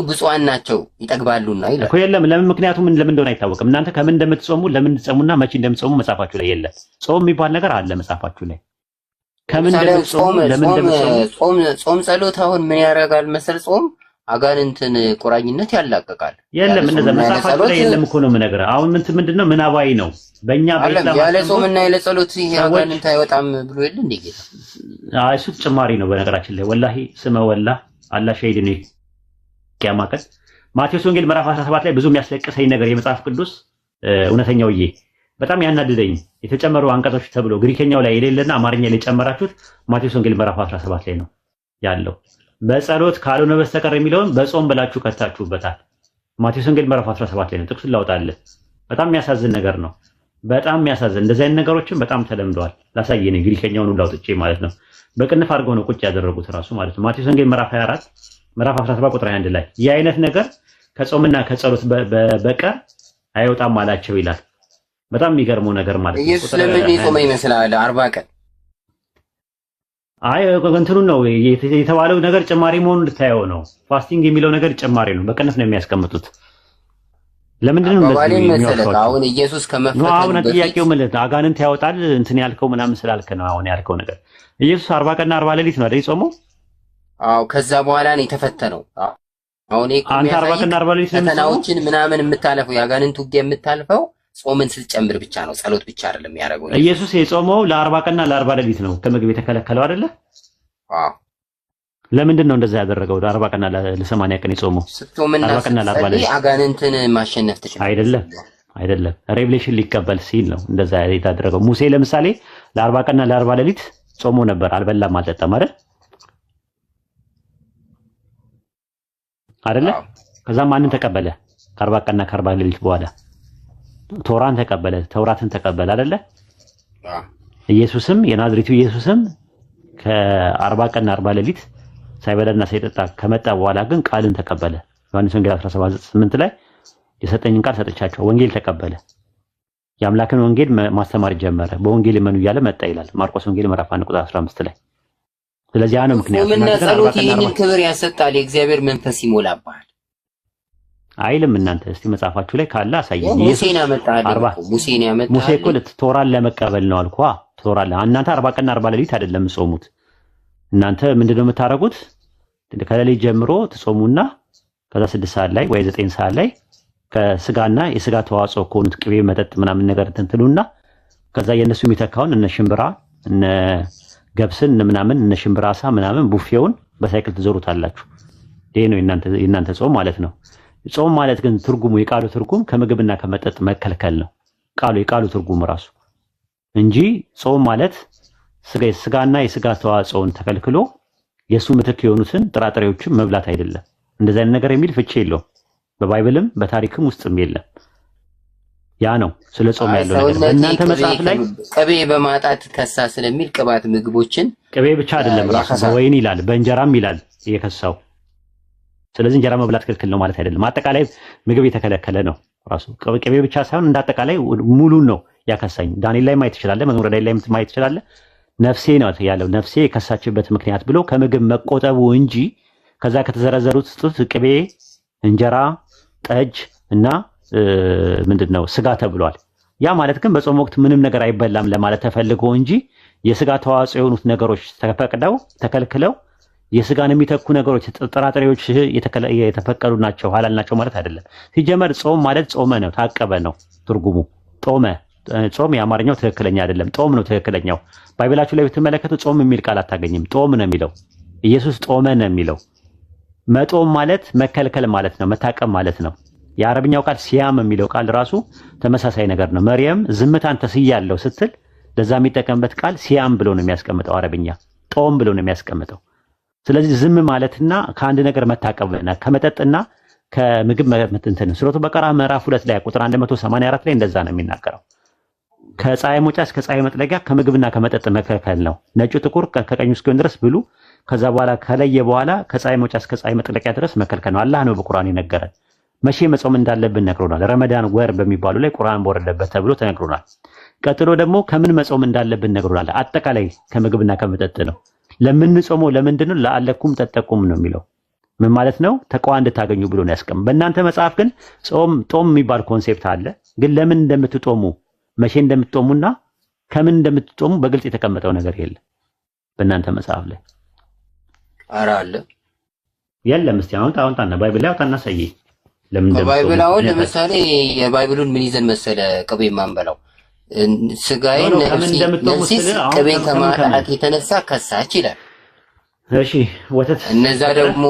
ብፁዓን ናቸው ይጠግባሉና ይላል እኮ። የለም ለምን? ምክንያቱም ለምን እንደሆነ አይታወቅም። እናንተ ከምን እንደምትጾሙ ለምን እንደምትጾሙና መቼ እንደምትጾሙ መጽሐፋችሁ ላይ የለም። ጾም የሚባል ነገር አለ መጽሐፋችሁ ላይ። ከምን እንደምትጾሙ ለምን እንደምትጾሙ ጾም ጸሎት አሁን ምን ያደርጋል መሰል? ጾም አጋንንትን ቁራኝነት ያላቀቃል። የለም እንደዛ መጽሐፋችሁ ላይ የለም እኮ ነው የምነግርህ። አሁን ምንድነው? ምናባዊ ነው በእኛ በእስላም ያለ ጾምና ያለ ጸሎት አጋንንት አይወጣም ብሎ የለ እንዴ ጌታ? እሱ ጭማሪ ነው በነገራችን ላይ ወላሂ ስመ ወላህ አላህ ሸሂድ ነው ቂያማ ቀን ማቴዎስ ወንጌል ምዕራፍ 17 ላይ ብዙ የሚያስለቅሰኝ ነገር የመጽሐፍ ቅዱስ እውነተኛውዬ በጣም ያናድደኝ የተጨመሩ አንቀጾች ተብሎ ግሪከኛው ላይ የሌለና አማርኛ ላይ ጨመራችሁት ማቴዎስ ወንጌል ምዕራፍ 17 ላይ ነው ያለው። በጸሎት ካልሆነ በስተቀር የሚለውን በጾም ብላችሁ ከታችሁበታል። ማቴዎስ ወንጌል ምዕራፍ 17 ላይ ነው። ጥቅሱን ላውጣልህ። በጣም የሚያሳዝን ነገር ነው። በጣም የሚያሳዝን እንደዚህ አይነት ነገሮችም በጣም ተለምደዋል። ላሳየኝ ግሪከኛውን ሁሉ አውጥቼ ማለት ነው። በቅንፍ አድርገው ነው ቁጭ ያደረጉት ራሱ ማለት ነው። ማቴዎስ ወንጌል ምዕራፍ 24 ምዕራፍ 17 ቁጥር 1 ላይ ይህ አይነት ነገር ከጾምና ከጸሎት በቀር አይወጣም አላቸው ይላል። በጣም የሚገርመው ነገር ማለት ነው። ኢየሱስ ለምን ይጾም ይመስላል 40 ቀን? አይ እንትኑ ነው የተባለው ነገር ጭማሪ መሆኑን ልታየው ነው። ፋስቲንግ የሚለው ነገር ጭማሪ ነው። በቅንፍ ነው የሚያስቀምጡት። ለምንድን ነው እንደዚህ የሚያስቀምጡት? አሁን ኢየሱስ ከመፈተኑ አሁን ጥያቄው ማለት አጋንንት ያወጣል እንትን ያልከው ምናምን ስላልከ ነው። አሁን ያልከው ነገር ኢየሱስ 40 ቀንና 40 ሌሊት ነው አይደል ጾመው? አዎ ከዛ በኋላ ነው የተፈተነው። አሁን አንተ 40 ቀንና 40 ሌሊት ነው ፈተናዎችን ምናምን የምታለፈው ያጋንንት ውጊያ የምታልፈው ጾምን ስትጨምር ብቻ ነው። ጸሎት ብቻ አይደለም ያደረገው። ኢየሱስ የጾመው ለ40 ቀንና ለ40 ሌሊት ነው ከምግብ የተከለከለው አይደለ? አዎ። ለምንድን ነው እንደዛ ያደረገው? ለ40 ቀንና ለ80 ቀን የጾመው ስትጾምና 40 ቀንና ለ40 ሌሊት አጋንንትን ማሸነፍ ትችላለህ? አይደለም ሬቨሌሽን ሊቀበል ሲል ነው እንደዛ ያደረገው። ሙሴ ለምሳሌ ለ40 ቀንና ለ40 ሌሊት ጾሞ ነበር፣ አልበላም አልጠጣም አይደለ? ከዛ ማንን ተቀበለ? ከ40 ቀንና ከ40 ሌሊት በኋላ ቶራን ተቀበለ፣ ተውራትን ተቀበለ አይደለ? ኢየሱስም የናዝሬቱ ኢየሱስም ከ40 ቀንና 40 ሌሊት ሳይበላና ሳይጠጣ ከመጣ በኋላ ግን ቃልን ተቀበለ። ዮሐንስ ወንጌል 17:8 ላይ የሰጠኝን ቃል ሰጥቻቸው ወንጌል ተቀበለ። የአምላክን ወንጌል ማስተማር ጀመረ። በወንጌል እመኑ እያለ መጣ ይላል ማርቆስ ወንጌል ምዕራፍ 1 ቁጥር 15 ላይ። ስለዚህ ያ ነው ምክንያቱ። ጾምና ጸሎት ይህንን ክብር ያሰጣል፣ የእግዚአብሔር መንፈስ ይሞላባል አይልም? እናንተ እስቲ መጽሐፋችሁ ላይ ካለ አሳየኝ። ሙሴን ያመጣው ሙሴ እኮ ቶራን ለመቀበል ነው አልኳ። ቶራን እናንተ 40 ቀንና 40 ሌሊት አይደለም ጾሙት። እናንተ ምንድነው የምታረጉት? ከሌሊት ጀምሮ ትጾሙና ከዛ 6 ሰዓት ላይ ወይ 9 ሰዓት ላይ ከስጋና የስጋ ተዋጽኦ ከሆኑት ቅቤ፣ መጠጥ ምናምን ነገር እንትሉና ከዛ የነሱ የሚተካውን እነ ሽምብራ እነ ገብስን ምናምን እነ ሽምብራ አሳ ምናምን ቡፌውን በሳይክል ትዞሩታላችሁ። ይሄ ነው የእናንተ ጾም ማለት ነው። ጾም ማለት ግን ትርጉሙ የቃሉ ትርጉም ከምግብና ከመጠጥ መከልከል ነው። የቃሉ ትርጉም ራሱ እንጂ ጾም ማለት ስጋና የስጋ ተዋጽኦን ተከልክሎ የሱ ምትክ የሆኑትን ጥራጥሬዎችን መብላት አይደለም። እንደዛ አይነት ነገር የሚል ፍቺ የለውም። በባይብልም በታሪክም ውስጥም የለም። ያ ነው ስለ ጾም ያለው ነገር። በእናንተ መጽሐፍ ላይ ቅቤ በማጣት ከሳ ስለሚል ቅባት ምግቦችን ቅቤ ብቻ አይደለም ራሱ በወይን ይላል፣ በእንጀራም ይላል የከሳው። ስለዚህ እንጀራ መብላት ክልክል ነው ማለት አይደለም። አጠቃላይ ምግብ የተከለከለ ነው ራሱ። ቅቤ ብቻ ሳይሆን እንዳጠቃላይ ሙሉን ነው ያከሳኝ። ዳንኤል ላይ ማየት ይችላል፣ መዝሙረ ዳንኤል ላይ ማየት ይችላል። ነፍሴ ነው ያለው። ነፍሴ የከሳችበት ምክንያት ብሎ ከምግብ መቆጠቡ እንጂ ከዛ ከተዘረዘሩት ውስጥ ቅቤ፣ እንጀራ፣ ጠጅ እና ምንድነው ስጋ ተብሏል። ያ ማለት ግን በጾም ወቅት ምንም ነገር አይበላም ለማለት ተፈልጎ እንጂ የስጋ ተዋጽኦ የሆኑት ነገሮች ተፈቅደው ተከልክለው የስጋን የሚተኩ ነገሮች ጥራጥሬዎች የተፈቀዱ ናቸው ሐላል ናቸው ማለት አይደለም። ሲጀመር ጾም ማለት ጾመ ነው፣ ታቀበ ነው ትርጉሙ። ጾም የአማርኛው ትክክለኛ አይደለም፣ ጾም ነው ትክክለኛው። ባይብላችሁ ላይ ብትመለከቱ ጾም የሚል ቃል አታገኝም። ጾም ነው የሚለው። ኢየሱስ ጾመ ነው የሚለው። መጦም ማለት መከልከል ማለት ነው፣ መታቀብ ማለት ነው። የአረብኛው ቃል ሲያም የሚለው ቃል ራሱ ተመሳሳይ ነገር ነው። መርየም ዝምታን ተስያለሁ ስትል ለዛ የሚጠቀምበት ቃል ሲያም ብሎ ነው የሚያስቀምጠው። አረብኛ ጦም ብሎ ነው የሚያስቀምጠው። ስለዚህ ዝም ማለትና ከአንድ ነገር መታቀብና ከመጠጥና ከምግብ እንትን ሱረቱ በቀራ ምዕራፍ 2 ላይ ቁጥር 184 ላይ እንደዛ ነው የሚናገረው። ከፀሐይ መውጫ እስከ ፀሐይ መጥለቂያ ከምግብና ከመጠጥ መከልከል ነው። ነጩ ጥቁር ከቀኙ እስኪሆን ድረስ ብሉ፣ ከዛ በኋላ ከለየ በኋላ ከፀሐይ መውጫ እስከ ፀሐይ መጥለቂያ ድረስ መከልከል ነው። አላህ ነው በቁርአን የነገረን። መቼ መጾም እንዳለብን ነግሮናል። ረመዳን ወር በሚባሉ ላይ ቁርአን በወረደበት ተብሎ ተነግሮናል። ቀጥሎ ደግሞ ከምን መጾም እንዳለብን ነግሮናል። አጠቃላይ ከምግብና ከመጠጥ ነው። ለምንጾመው ለምንድነው? ለአለኩም ተጠቁም ነው የሚለው። ምን ማለት ነው? ተቋዋ እንድታገኙ ብሎ ነው ያስቀመጠው። በእናንተ መጽሐፍ ግን ጾም የሚባል ኮንሴፕት አለ። ግን ለምን እንደምትጾሙ መቼ እንደምትጾሙና ከምን እንደምትጾሙ በግልጽ የተቀመጠው ነገር የለም በእናንተ መጽሐፍ ላይ። ኧረ አለ የለም። እስቲ አሁን ባይብል ላይ አውጣና ሳይ ለምን እንደምትጾሙ። ባይብል አሁን ለምሳሌ የባይብሉን ምን ይዘን መሰለ ቅቤ ማንበላው ስጋዬን ነፍስ ቅቤ ከማጣት የተነሳ ከሳች ይላል። እሺ ወተት እነዛ ደግሞ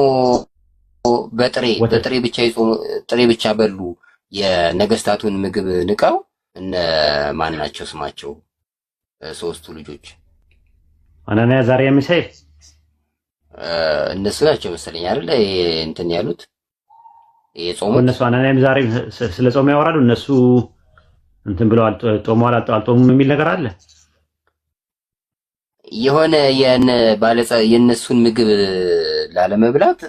በጥሬ ብቻ ይጾሙ ጥሬ ብቻ በሉ የነገስታቱን ምግብ ንቀው እነ ማን ናቸው ስማቸው ሶስቱ ልጆች አናንያ አዛርያ ሚሳኤል እነሱ ናቸው መሰለኝ አይደል እንትን ያሉት የጾሙ እነሱ አናንያም ዛሬ ስለ ጾም ያወራሉ እነሱ እንትን ብለዋል ጾመዋል አልጾሙም የሚል ነገር አለ የሆነ የነሱን ምግብ ላለመብላት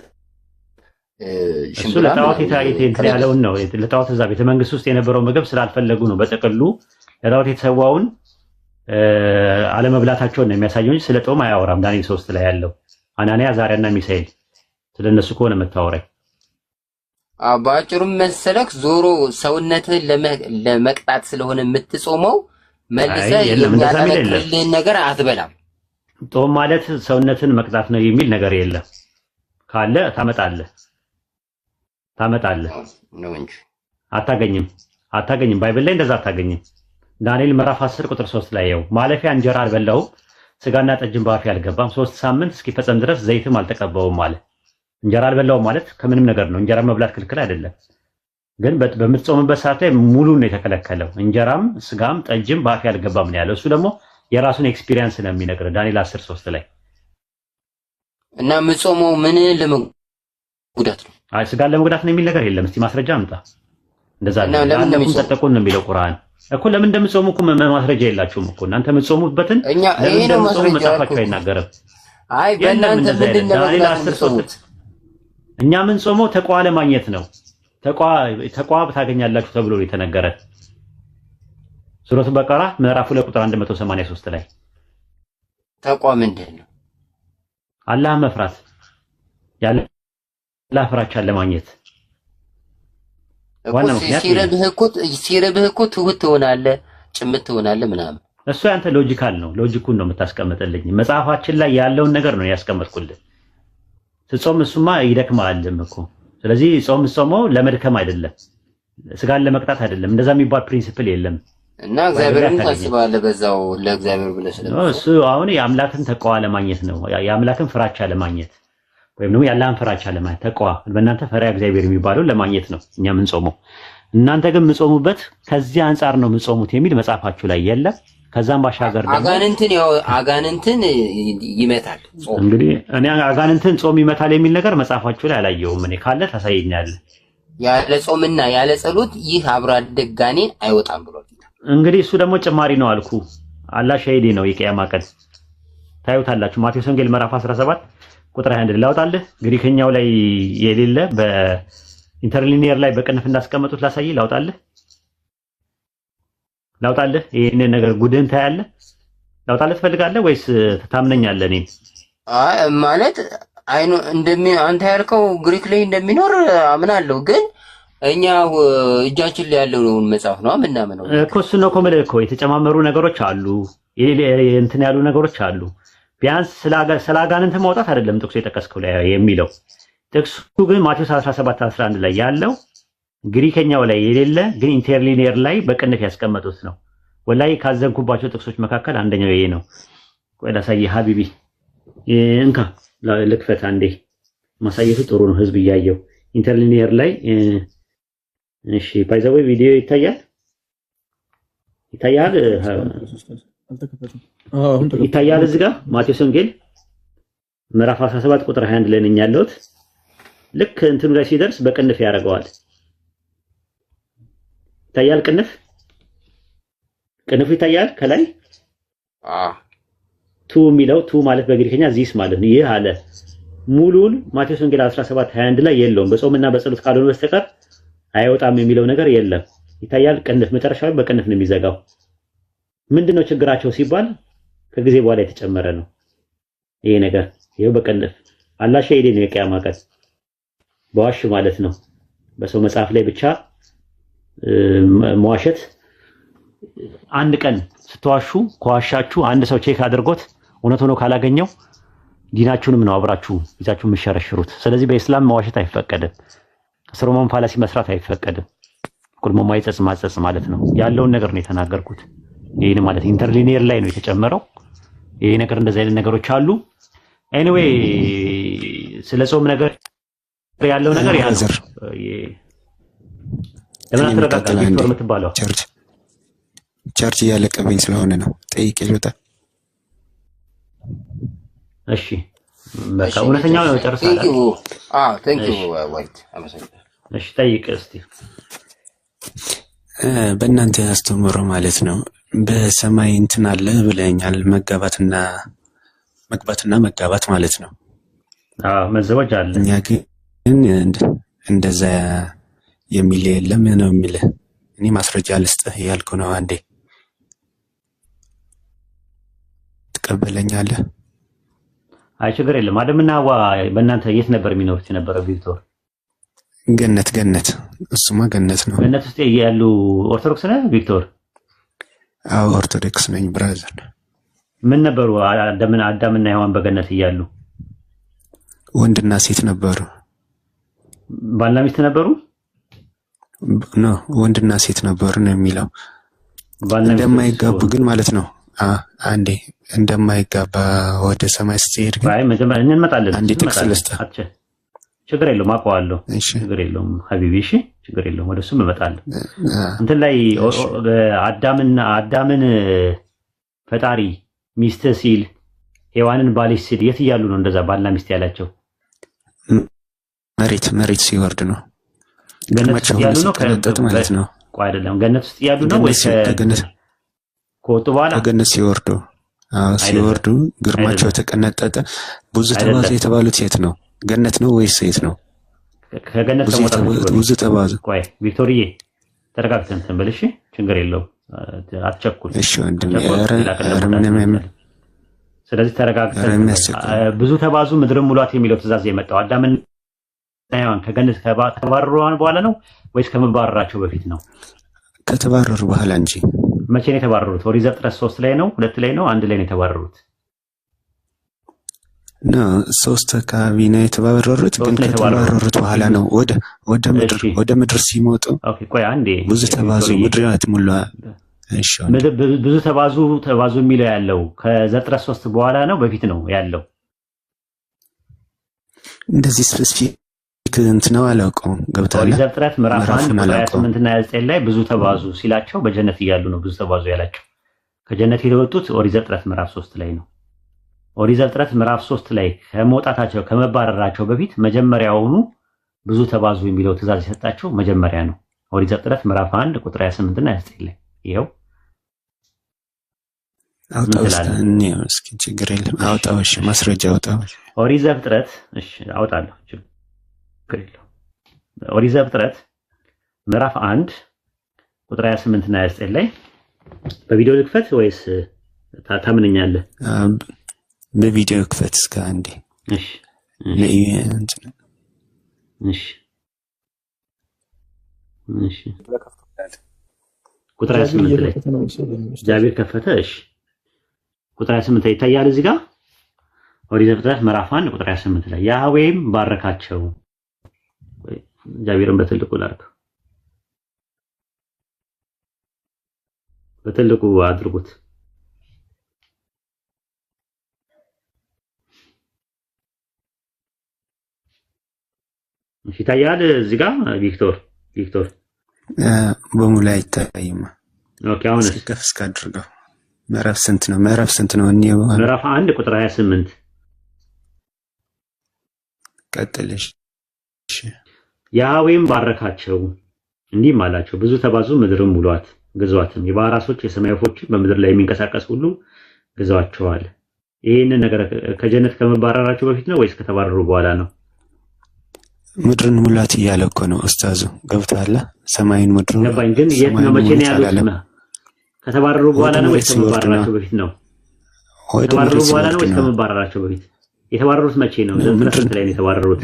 እሱ ለጣዖት እንትን ያለውን ነው ለጣዖት እዛ ቤተ መንግስት ውስጥ የነበረው ምግብ ስላልፈለጉ ነው በጥቅሉ ለጣዖት የተሰዋውን አለመብላታቸውን ነው የሚያሳየው እንጂ ስለ ጾም አያወራም ዳንኤል 3 ላይ ያለው አናንያ አዛርያና ሚሳኤል ስለነሱ ከሆነ መታወሪያ በአጭሩም መሰለክ ዞሮ ሰውነትህን ለመቅጣት ስለሆነ የምትጾመው መልሰህ ያላረክልህን ነገር አትበላም ጾም ማለት ሰውነትን መቅጣት ነው የሚል ነገር የለም ካለ ታመጣለህ ነው እንጂ አታገኝም ባይብል ላይ እንደዛ አታገኝም ዳንኤል ምዕራፍ 10 ቁጥር 3 ላይ ያው ማለፊያ እንጀራ አልበላውም ስጋና ጠጅን በአፌ አልገባም 3 ሳምንት እስኪፈጸም ድረስ ዘይትም አልተቀባውም ማለት እንጀራ አልበላውም ማለት ከምንም ነገር ነው እንጀራ መብላት ክልክል አይደለም ግን በምትጾምበት ሰዓት ላይ ሙሉ ነው የተከለከለው እንጀራም ስጋም ጠጅም በአፌ አልገባም ነው ያለው እሱ ደግሞ የራሱን ኤክስፒሪየንስ ነው የሚነግረው ዳንኤል 10:3 ላይ እና ምጾመው ምን ለመጉዳት ነው አይ ስጋን ለመጉዳት ነው የሚል ነገር የለም እስቲ ማስረጃ አምጣ እንደዛ ነው ለምን ተጠቁን ነው የሚለው ቁርአን እኮ ለምን እንደምጾሙ እኮ ማስረጃ የላችሁም እኮ እናንተ የምትጾሙበትን እኛ ይሄ ነው ማስረጃ አይናገርም አይ በእናንተ ምንድነው እኛ ምን ጾመው ተቋ ለማግኘት ነው ተቋ ታገኛላችሁ ተብሎ የተነገረ ሱረቱ በቀራ ምዕራፍ 2 ቁጥር 183 ላይ ተቋ ምንድነው አላህ መፍራት ያለ አላህ ፍራቻን ለማግኘት ዋና ምክንያት ሲረብህ እኮ ትሁት ትሆናለህ ጭምት ትሆናለህ ምናምን እሱ ያንተ ሎጂካል ነው ሎጂኩን ነው የምታስቀምጥልኝ መጽሐፋችን ላይ ያለውን ነገር ነው ያስቀምጥኩልህ ጾም እሱማ ይደክማልም እኮ ስለዚህ ጾም ለመድከም አይደለም ስጋን ለመቅጣት አይደለም እንደዛ የሚባል ፕሪንሲፕል የለም እና እግዚአብሔርን ታስባለህ በዛው ለእግዚአብሔር ብለህ ስለዚህ እሱ አሁን የአምላክን ተቋዋ ለማግኘት ነው የአምላክን ፍራቻ ለማግኘት ወይም ደግሞ ያላህን ፍራቻ ለማግኘት ተቋዋ በእናንተ ፈሪሃ እግዚአብሔር የሚባለው ለማግኘት ነው እኛ ምን ጾመው እናንተ ግን ምጾሙበት ከዚህ አንፃር ነው ምጾሙት የሚል መጽሐፋችሁ ላይ የለም ከዛም ባሻገር ደግሞ አጋንንትን ይመታል ጾም እንግዲህ እኔ አጋንንትን ጾም ይመታል የሚል ነገር መጽሐፋችሁ ላይ አላየሁም እኔ ካለ ታሳየኛለህ ያለ ጾምና ያለ ጸሎት ይህ አብሮ አደጋኔን አይወጣም ብሏል እንግዲህ እሱ ደግሞ ጭማሪ ነው አልኩ አላህ ሸሂድ ነው የቂያማ ቀን ታዩታላችሁ ማቴዎስ ወንጌል ምዕራፍ 17 ቁጥር 21 ላውጣልህ ግሪክኛው ላይ የሌለ በኢንተርሊኒየር ላይ በቅንፍ እንዳስቀመጡት ላውጣልህ ይሄንን ነገር ጉድህን ታያለህ ላውጣልህ ትፈልጋለህ ወይስ ታምነኛለህ እኔ አይ ማለት አይኑ አንተ ያልከው ግሪክ ላይ እንደሚኖር አምናለሁ ግን እኛ እጃችን ላይ ያለው መጽሐፍ ነው ምናምነው እኮ እሱ ነው እኮ የተጨማመሩ ነገሮች አሉ እንትን ያሉ ነገሮች አሉ ቢያንስ ስላጋንንት ማውጣት አይደለም ጥቅሱ የጠቀስከው ላይ የሚለው ጥቅሱ ግን ማቴዎስ 17:11 ላይ ያለው ግሪከኛው ላይ የሌለ ግን ኢንተርሊኒየር ላይ በቅንፍ ያስቀመጡት ነው ወላይ ካዘንኩባቸው ጥቅሶች መካከል አንደኛው ይሄ ነው ቆይ ላሳይ ሀቢቢ እንካ ልክፈት አንዴ ማሳየቱ ጥሩ ነው ህዝብ እያየው ኢንተርሊኒየር ላይ እሺ ባይዘው ቪዲዮ ይታያል ይታያል እዚህ ጋር ማቴዎስ ወንጌል ምዕራፍ 17 ቁጥር 21 ላይ ነኝ ያለሁት ልክ እንትኑ ላይ ሲደርስ በቅንፍ ያደርገዋል ይታያል ቅንፍ ይታያል ከላይ ቱ የሚለው ቱ ማለት በግሪከኛ ዚስ ማለት ነው ይህ አለ ሙሉን ማቴዎስ ወንጌል 17:21 ላይ የለውም በጾምና በጸሎት ካልሆነ በስተቀር አይወጣም የሚለው ነገር የለም ይታያል ቅንፍ መጨረሻው በቅንፍ ነው የሚዘጋው ምንድነው ችግራቸው ሲባል ከጊዜ በኋላ የተጨመረ ነው ይሄ ነገር ይሄው በቅንፍ አላህ ሸሂድ ነው የቂያማ ቀን በዋሽ ማለት ነው በሰው መጽሐፍ ላይ ብቻ መዋሸት አንድ ቀን ስትዋሹ ከዋሻችሁ አንድ ሰው ቼክ አድርጎት እውነት ሆኖ ካላገኘው ዲናችሁንም ነው አብራችሁ ይዛችሁ የምትሸረሽሩት ስለዚህ በእስላም መዋሸት አይፈቀድም ስሩማን ፋላሲ መስራት አይፈቀድም ኩልሞ ማይጸጽ ማጸጽ ማለት ነው ያለውን ነገር ነው የተናገርኩት ይሄን ማለት ኢንተርሊኒየር ላይ ነው የተጨመረው ይሄ ነገር እንደዚህ አይነት ነገሮች አሉ ኤኒዌይ ስለ ጾም ነገር ያለው ነገር ያ ነው። ለምን አትረጋጋ? ቪክቶር የምትባለው ቸርች እያለቀብኝ ስለሆነ ነው። ጠይቄ ልውጣ። እሺ በቃ እውነተኛው ነው። ጨርሳለህ? ቴንክ ዩ ዋይት አመሰግናለሁ። እሺ ጠይቅ እስቲ። በእናንተ አስተምሮ ማለት ነው በሰማይ እንትን አለ ብለኛል። መግባትና መጋባት ማለት ነው። መዘወጅ አለ። እኛ ግን እንደዛ የሚል የለም ነው የሚል። እኔ ማስረጃ ልስጥህ ያልኩ ነው። አንዴ ትቀበለኛለህ? አይ ችግር የለም። አደምና ሐዋ በእናንተ የት ነበር የሚኖሩት የነበረው ቪክቶር? ገነት። እሱማ ገነት ነው። ገነት ውስጥ ያሉ ኦርቶዶክስ ነህ ቪክቶር? አዎ ኦርቶዶክስ ነኝ ብራዘር። ምን ነበሩ አዳምና ሔዋን በገነት እያሉ? ወንድና ሴት ነበሩ። ባልና ሚስት ነበሩ? ነው ወንድና ሴት ነበሩ ነው የሚለው። እንደማይጋቡ ግን ማለት ነው። አንዴ እንደማይጋባ ወደ ሰማይ ስትሄድ ግን አይ መጀመሪያ እንመጣለን። አንዴ ጥቅስ ልስጥህ። ችግር የለውም አውቀዋለሁ። ችግር የለውም ሀቢቢ። እሺ ችግር የለውም ወደሱም እመጣለሁ። እንትን ላይ አዳምን ፈጣሪ ሚስት ሲል ሔዋንን ባልሽ ሲል የት እያሉ ነው እንደዛ ባልና ሚስት ያላቸው? መሬት ሲወርድ ነው። ገነት ውስጥ ያሉ ነው ማለት ነው። ቆይ አይደለም ገነት ውስጥ ያሉ ነው ወይስ ከወጡ በኋላ? ከገነት ሲወርዱ ግርማቸው ተቀነጠጠ። ብዙ ተባዙ የተባሉት የት ነው? ገነት ነው ወይስ የት ነው? ከገነት ተሞጣጣ ብዙ ተባዙ። ቆይ ቪክቶሪዬ ተረጋግተን ተንበል። እሺ ችግር የለውም አትቸኩል። እሺ ወንድሜ ምንም ስለዚህ ተረጋግተን ብዙ ተባዙ ምድርን ሙሏት የሚለው ትእዛዝ የመጣው አዳምና ሔዋን ከገነት ከተባረሩ በኋላ ነው ወይስ ከመባረራቸው በፊት ነው? ከተባረሩ በኋላ እንጂ። መቼ ነው የተባረሩት? ኦሪት ዘፍጥረት 3 ላይ ነው 2 ላይ ነው 1 ላይ ነው የተባረሩት? ነው 3 አካባቢ ነው የተባረሩት። ግን ከተባረሩት በኋላ ነው ወደ ምድር ሲሞጡ። ኦኬ ቆይ አንዴ ብዙ ተባዙ ምድር አትሙላ። እሺ ብዙ ተባዙ የሚለው ያለው ከዘፍጥረት 3 በኋላ ነው በፊት ነው ያለው? እንደዚህ ስፔሲፊክ እንትን ነው አላውቀውም። ገብቷል? ኦሪት ዘፍጥረት ምዕራፍ 1 ቁጥር 28 እና 29 ላይ ብዙ ተባዙ ሲላቸው በጀነት እያሉ ነው ብዙ ተባዙ ያላቸው። ከጀነት የወጡት ኦሪት ዘፍጥረት ምዕራፍ 3 ላይ ነው። ኦሪት ዘፍጥረት ምዕራፍ 3 ላይ ከመውጣታቸው ከመባረራቸው በፊት መጀመሪያውኑ ብዙ ተባዙ የሚለው ትእዛዝ የሰጣቸው መጀመሪያ ነው። ኦሪት ዘፍጥረት ምዕራፍ 1 ቁጥር 28 እና 29 ላይ ይሄው አውጣው። እስኪ ችግር የለም አውጣው። እሺ ማስረጃ አውጣው። ኦሪት ዘፍጥረት እሺ አውጣለሁ። ችግር የለውም። ኦሪት ዘፍጥረት ምዕራፍ 1 ቁጥር 28 እና 29 ላይ በቪዲዮ ልክፈት ወይስ ታምነኛለህ? በቪዲዮ ክፈት እስከ አንዴ። እሺ ቁጥር 28 ላይ እግዚአብሔር ከፈተ። እሺ ቁጥር 28 ላይ ይታያል እዚህ ጋር ኦሪት ዘፍጥረት ምዕራፍ 1 ቁጥር 28 ላይ ያህዌም ባረካቸው። እግዚአብሔርን በትልቁ ላድርገው፣ በትልቁ አድርጉት። እሺ ይታያል እዚህ ጋር ቪክቶር በሙሉ አይታይም። ኦኬ አሁን ከፍ እስከ አድርገው። ምዕራፍ ስንት ነው? ምዕራፍ 1 ቁጥር 28 ቀጥልሽ። ያህዌም ባረካቸው እንዲህም አላቸው፣ ብዙ ተባዙ ምድርም ሙሏት ግዟትም፣ የባሕር ዓሦች የሰማይ ወፎች በምድር ላይ የሚንቀሳቀስ ሁሉ ግዟቸዋል። ይህንን ነገር ከጀነት ከመባረራቸው በፊት ነው ወይስ ከተባረሩ በኋላ ነው? ምድርን ሙላት እያለ እኮ ነው ኡስታዙ። ገብቶሃል? ሰማይን ምድሩን ገባኝ። ግን የት ነው መቼ ነው ያሉት? ከተባረሩ በኋላ ነው ወይስ ከመባረራቸው በፊት ነው? ከተባረሩ በኋላ ነው ወይስ ከመባረራቸው በፊት? የተባረሩት መቼ ነው? ዘፍጥረት ላይ ነው የተባረሩት።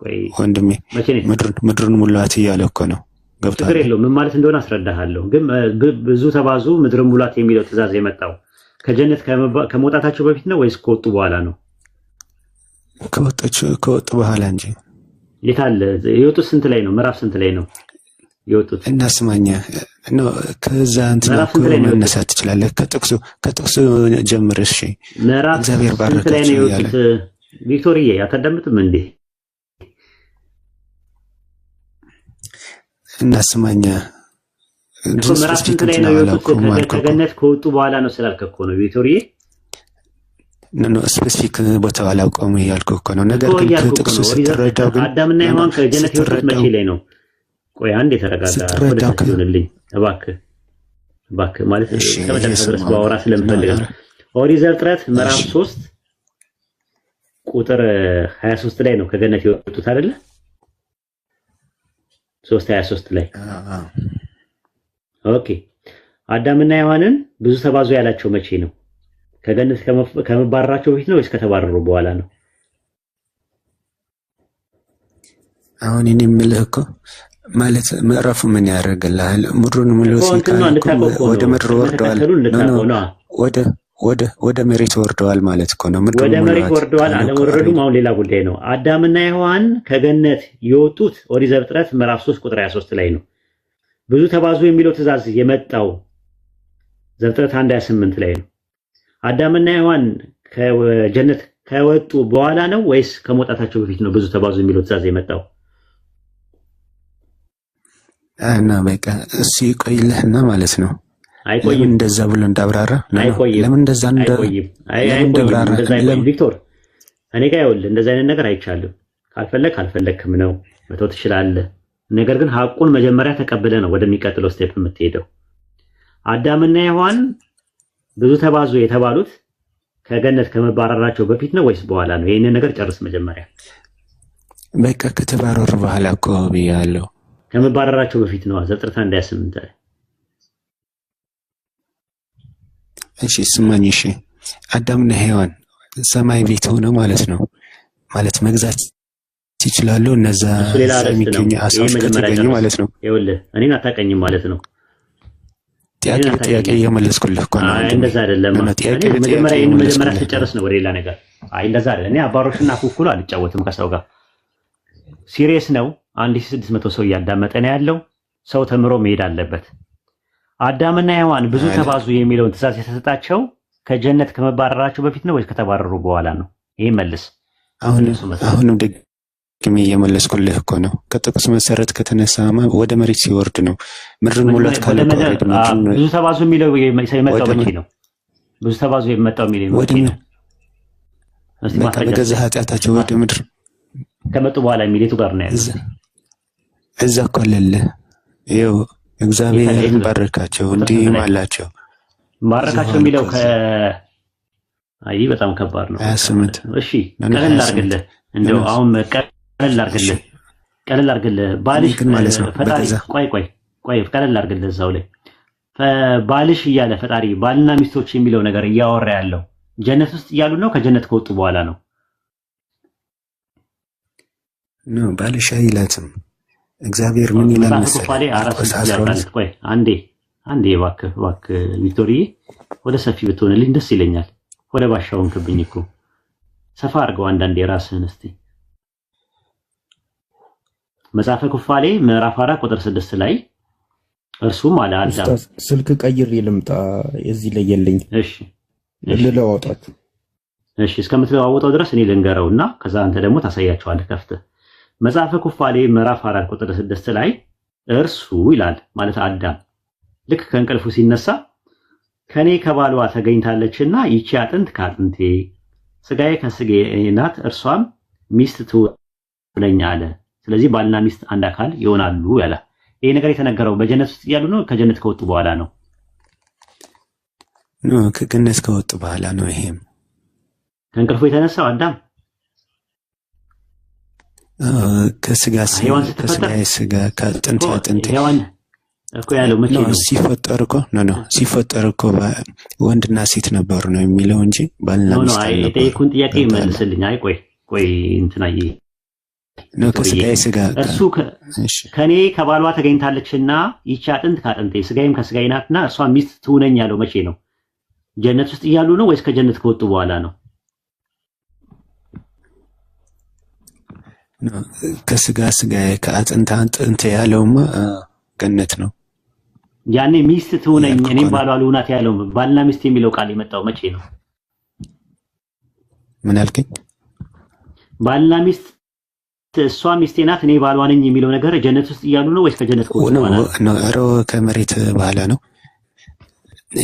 ቆይ ወንድሜ ምድርን ሙላት እያለ እኮ ነው። ገብቶሃል? ችግር የለውም። ምን ማለት እንደሆነ አስረዳሃለሁ። ግን ብዙ ተባዙ ምድርን ሙላት የሚለው ትእዛዝ የመጣው ከጀነት ከመውጣታቸው በፊት ነው ወይስ ከወጡ በኋላ ነው? ከወጡ በኋላ እንጂ። የት አለ የወጡት? ስንት ላይ ነው? ምዕራፍ ስንት ላይ ነው የወጡት? እናስማኛ ነው። ከዛ እንትን መነሳት ትችላለህ። ከጥቅሱ ጀምር። እሺ ምዕራፍ ስንት ላይ ነው የወጡት? ቪክቶሪዬ አታዳምጥም እንዴ? እናስማኛ ምዕራፍ ስንት ላይ ነው የወጡት? ከገነት ከወጡ በኋላ ነው ስላልክ እኮ ነው ቪክቶሪዬ። ስፔሲፊክ ቦታው አላውቀውም እያልኩህ እኮ ነው። ነገር ግን ከጥቅሱ ስትረዳው ግን አዳምና ሔዋን ከገነት የወጡት መቼ ላይ ነው? ቆይ አንዴ ተረጋጋ። ወደልኝ እባክህ ማለት ከመጨረሻ ድረስ ባወራ ስለምፈልግ ነው። ኦሪት ዘፍጥረት ምዕራፍ 3 ቁጥር 23 ላይ ነው ከገነት የወጡት አይደለ? 3:23 ላይ ኦኬ። አዳምና ሔዋንን ብዙ ተባዙ ያላቸው መቼ ነው? ከገነት ከመባረራቸው በፊት ነው ወይስ ከተባረሩ በኋላ ነው? አሁን እኔ የምልህ እኮ ማለት ምዕራፉ ምን ያደርግልሃል? ምድሩን ሙሉ ወደ ምድር ወርደዋል፣ ወደ መሬት ወርደዋል ማለት እኮ ነው። ወደ መሬት ወርደዋል አለመውረዱም አሁን ሌላ ጉዳይ ነው። አዳምና ሔዋን ከገነት የወጡት ኦሪት ዘፍጥረት ምዕራፍ 3 ቁጥር 23 ላይ ነው። ብዙ ተባዙ የሚለው ትእዛዝ የመጣው ዘፍጥረት 1:28 ላይ ነው። አዳምና ሔዋን ከጀነት ከወጡ በኋላ ነው ወይስ ከመውጣታቸው በፊት ነው ብዙ ተባዙ የሚለው ትእዛዝ የመጣው? እና በቃ እሱ ይቆይልህና ማለት ነው። አይቆይም እንደዛ ብሎ እንዳብራራ ለምን እንደዛ እንደብራራ ቪክቶር እኔ ጋር ይኸውልህ እንደዛ አይነት ነገር አይቻልም። ካልፈለክም ነው መተው ትችላለህ። ነገር ግን ሐቁን መጀመሪያ ተቀብለ ነው ወደሚቀጥለው ስቴፕ የምትሄደው። አዳምና ሔዋን ብዙ ተባዙ የተባሉት ከገነት ከመባረራቸው በፊት ነው ወይስ በኋላ ነው? ይሄንን ነገር ጨርስ መጀመሪያ። በቃ ከተባረሩ በኋላ እኮ ብያለሁ። ከመባረራቸው በፊት ነው። ዘፍጥረት 1:28 ላይ እሺ ስማኝ። እሺ አዳምና ሔዋን ሰማይ ቤት ሆነው ማለት ነው ማለት መግዛት ይችላሉ። እነዛ የሚገኙ አሳዎች ከተገኙ ማለት ነው። ይኸውልህ እኔን አታውቀኝም ማለት ነው። ጥያቄ እየመለስኩልህ እኮ ነው። እንደዛ አይደለም። መጀመሪያ ትጨርስ ነው ወደ ሌላ ነገር። እንደዛ አይደለም። እኔ አባሮሽና ኩኩሉ አልጫወትም ከሰው ጋር። ሲሪየስ ነው። 1600 ሰው እያዳመጠ ነው ያለው። ሰው ተምሮ መሄድ አለበት። አዳምና ሔዋን ብዙ ተባዙ የሚለውን ትእዛዝ የተሰጣቸው ከጀነት ከመባረራቸው በፊት ነው ወይስ ከተባረሩ በኋላ ነው? ይሄ መልስ። አሁንም ደግሜ እየመለስኩልህ እኮ ነው። ከጥቅስ መሰረት ከተነሳማ ወደ መሬት ሲወርድ ነው። ምድርን ሙላት ካለ ብዙ ተባዙ የሚለው የመጣው መቼ ነው? ብዙ ተባዙ የመጣው የሚለው መቼ ነው? በገዛ ኃጢአታቸው ወደ ምድር ከመጡ በኋላ የሚሌቱ ጋር ነው ያለው። እዛ እኮ አለለ ይኸው እግዚአብሔር ባረካቸው እንዲህ ማላቸው ባረካቸው የሚለው አይ በጣም ከባድ ነው። 28 እሺ ቀለል አድርግልህ እንደው አሁን ቀለል አድርግልህ ባልሽ ፈጣሪ ቆይ ቀለል አድርግልህ እዛው ላይ ባልሽ እያለ ፈጣሪ ባልና ሚስቶች የሚለው ነገር እያወራ ያለው ጀነት ውስጥ እያሉ ነው ከጀነት ከወጡ በኋላ ነው? ባልሽ አይላትም። እግዚአብሔር ምን ይላል መሰለህ? ቆይ አንዴ እባክህ ቪክቶሪዬ ወደ ሰፊ ብትሆንልኝ ደስ ይለኛል። ወደ ባሻውን ክብኝ እኮ ሰፋ አድርገው አንዳንዴ ራስህን እስቲ። መጽሐፈ ኩፋሌ ምዕራፍ 4 ቁጥር 6 ላይ እርሱም አለ አዳም ስልክ ቀይሬ ልምጣ እዚህ ላይ የለኝ። እሺ ልለዋወጣችሁ። እሺ እስከምትለዋወጣው ድረስ እኔ ልንገረውና ከዛ አንተ ደግሞ ታሳያቸዋለህ ከፍተህ። መጽሐፈ ኩፋሌ ምዕራፍ 4 ቁጥር 6 ላይ እርሱ ይላል ማለት አዳም ልክ ከእንቅልፉ ሲነሳ ከኔ ከባሏ ተገኝታለችና ይቺ አጥንት ከአጥንቴ ስጋዬ ከስጋዬ ናት፣ እርሷም ሚስት ትሆነኛለች አለ። ስለዚህ ባልና ሚስት አንድ አካል ይሆናሉ ያለ። ይሄ ነገር የተነገረው በጀነት ውስጥ እያሉ ነው ከጀነት ከወጡ በኋላ ነው? ከገነት ከወጡ በኋላ ነው። ይሄም ከእንቅልፉ የተነሳው አዳም ከስጋ ስጋ ከአጥንት አጥንት እኮ ያለው መቼ ነው ሲፈጠር እኮ ወንድና ሴት ነበሩ ነው የሚለው እንጂ ባልና ሚስት ነው። የጠየኩን ጥያቄ መልስልኝ። አይ ቆይ እንትናዬ ነው ከስጋዬ ስጋ እርሱ ከኔ ከባሏ ተገኝታለችና ይቺ አጥንት ከአጥንቴ ስጋዬም ከስጋዬ ናትና እርሷ ሚስት ትሆነኝ ያለው መቼ ነው? ጀነት ውስጥ እያሉ ነው ወይስ ከጀነት ከወጡ በኋላ ነው? ከስጋ ከአጥንት አጥንት ያለውማ ገነት ነው። ያኔ ሚስት ትሆነኝ እኔም ባሏ ልሁናት ያለው ባልና ሚስት የሚለው ቃል የመጣው መቼ ነው? ምን አልከኝ? ባልና ሚስት እሷ ሚስቴ ናት እኔ ባሏ ነኝ የሚለው ነገር ጀነት ውስጥ እያሉ ነው ወይስ ከጀነት ከወጡ በኋላ ነው? ኧረ ከመሬት በኋላ ነው።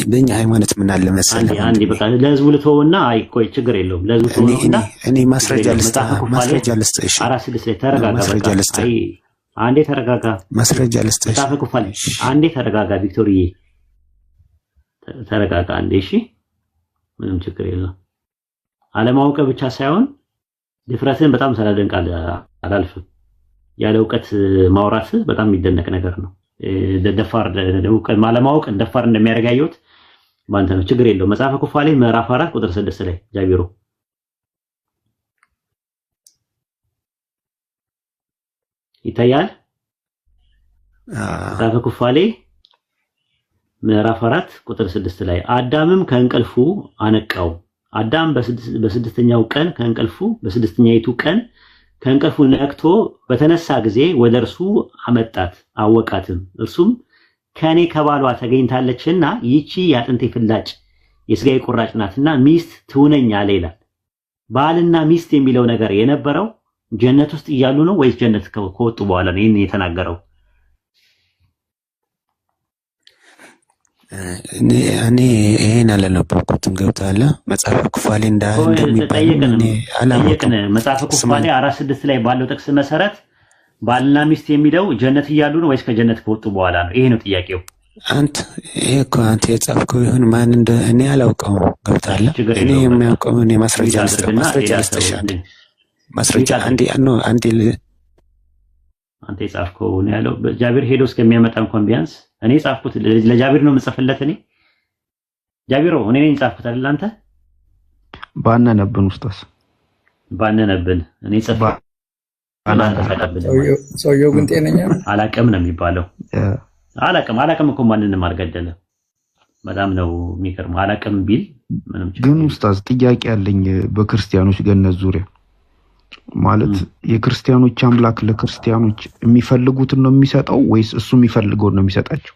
በእኛ ሃይማኖት ምን አለ መሰለህ አንዴ በቃ ለህዝቡ ልተውና አይ ቆይ ችግር የለውም ለህዝቡ ተውና እኔ ማስረጃ ልስጥ እሺ 46 ላይ ተረጋጋ በቃ አይ አንዴ ተረጋጋ ማስረጃ ልስጥ እሺ ታፈቁፋል አንዴ ተረጋጋ ቪክቶሪዬ ተረጋጋ አንዴ እሺ ምንም ችግር የለም አለማወቅ ብቻ ሳይሆን ድፍረትን በጣም ሳላደንቃል አላልፍም ያለ ዕውቀት ማውራት በጣም የሚደነቅ ነገር ነው ደፋር ዕውቀት ማለማወቅ ደፋር እንደሚያረጋዩት ማንተ ነው ችግር የለው መጽሐፈ ኩፋሌ ምዕራፍ 4 ቁጥር 6 ላይ ጃቢሮ ይታያል መጽሐፈ ኩፋሌ ምዕራፍ 4 ቁጥር 6 ላይ አዳምም ከእንቅልፉ አነቃው አዳም በስድስተኛው ቀን ከእንቅልፉ በስድስተኛይቱ ቀን ከእንቅልፉ ነቅቶ በተነሳ ጊዜ ወደ እርሱ አመጣት አወቃትም እርሱም ከኔ ከባሏ ተገኝታለችና ይቺ ያጥንቴ ፍላጭ የስጋዬ ቁራጭ ናትና ሚስት ትሁነኝ አለ ይላል ባልና ሚስት የሚለው ነገር የነበረው ጀነት ውስጥ እያሉ ነው ወይስ ጀነት ከወጡ በኋላ ነው ይሄን የተናገረው እኔ ይሄን አላነበብኩትም ገብቶሃል መጽሐፈ ኩፋሌ እንደሚባል አላወቅም መጽሐፈ ኩፋሌ 4:6 ላይ ባለው ጥቅስ መሰረት ባልና ሚስት የሚለው ጀነት እያሉ ነው ወይስ ከጀነት ከወጡ በኋላ ነው ይሄ ነው ጥያቄው አንተ የጻፍከው ይሁን ማን እንደ እኔ አላውቀውም ገብቶሃል እኔ የሚያውቀው እኔ ማስረጃ አንተ የጻፍከው ነው ያለው ጃቢር ሄዶ እስከሚያመጣ እንኳን ቢያንስ እኔ ጻፍኩት ለጃቢር ነው መጽፈለት እኔ ጃቢሮ እኔ ነኝ ጻፍኩት አይደል አንተ ባነነብን ኡስታዝ ባነነብን እኔ ጽፋ ሰውየው ግን ጤነኛ አላቀም ነው የሚባለው አላቀም እኮ ማንንም አልገደለም በጣም ነው የሚገርመው አላቀም ቢል ምንም ግን ኡስታዝ ጥያቄ ያለኝ በክርስቲያኖች ገነት ዙሪያ ማለት የክርስቲያኖች አምላክ ለክርስቲያኖች የሚፈልጉትን ነው የሚሰጠው ወይስ እሱ የሚፈልገው ነው የሚሰጣቸው?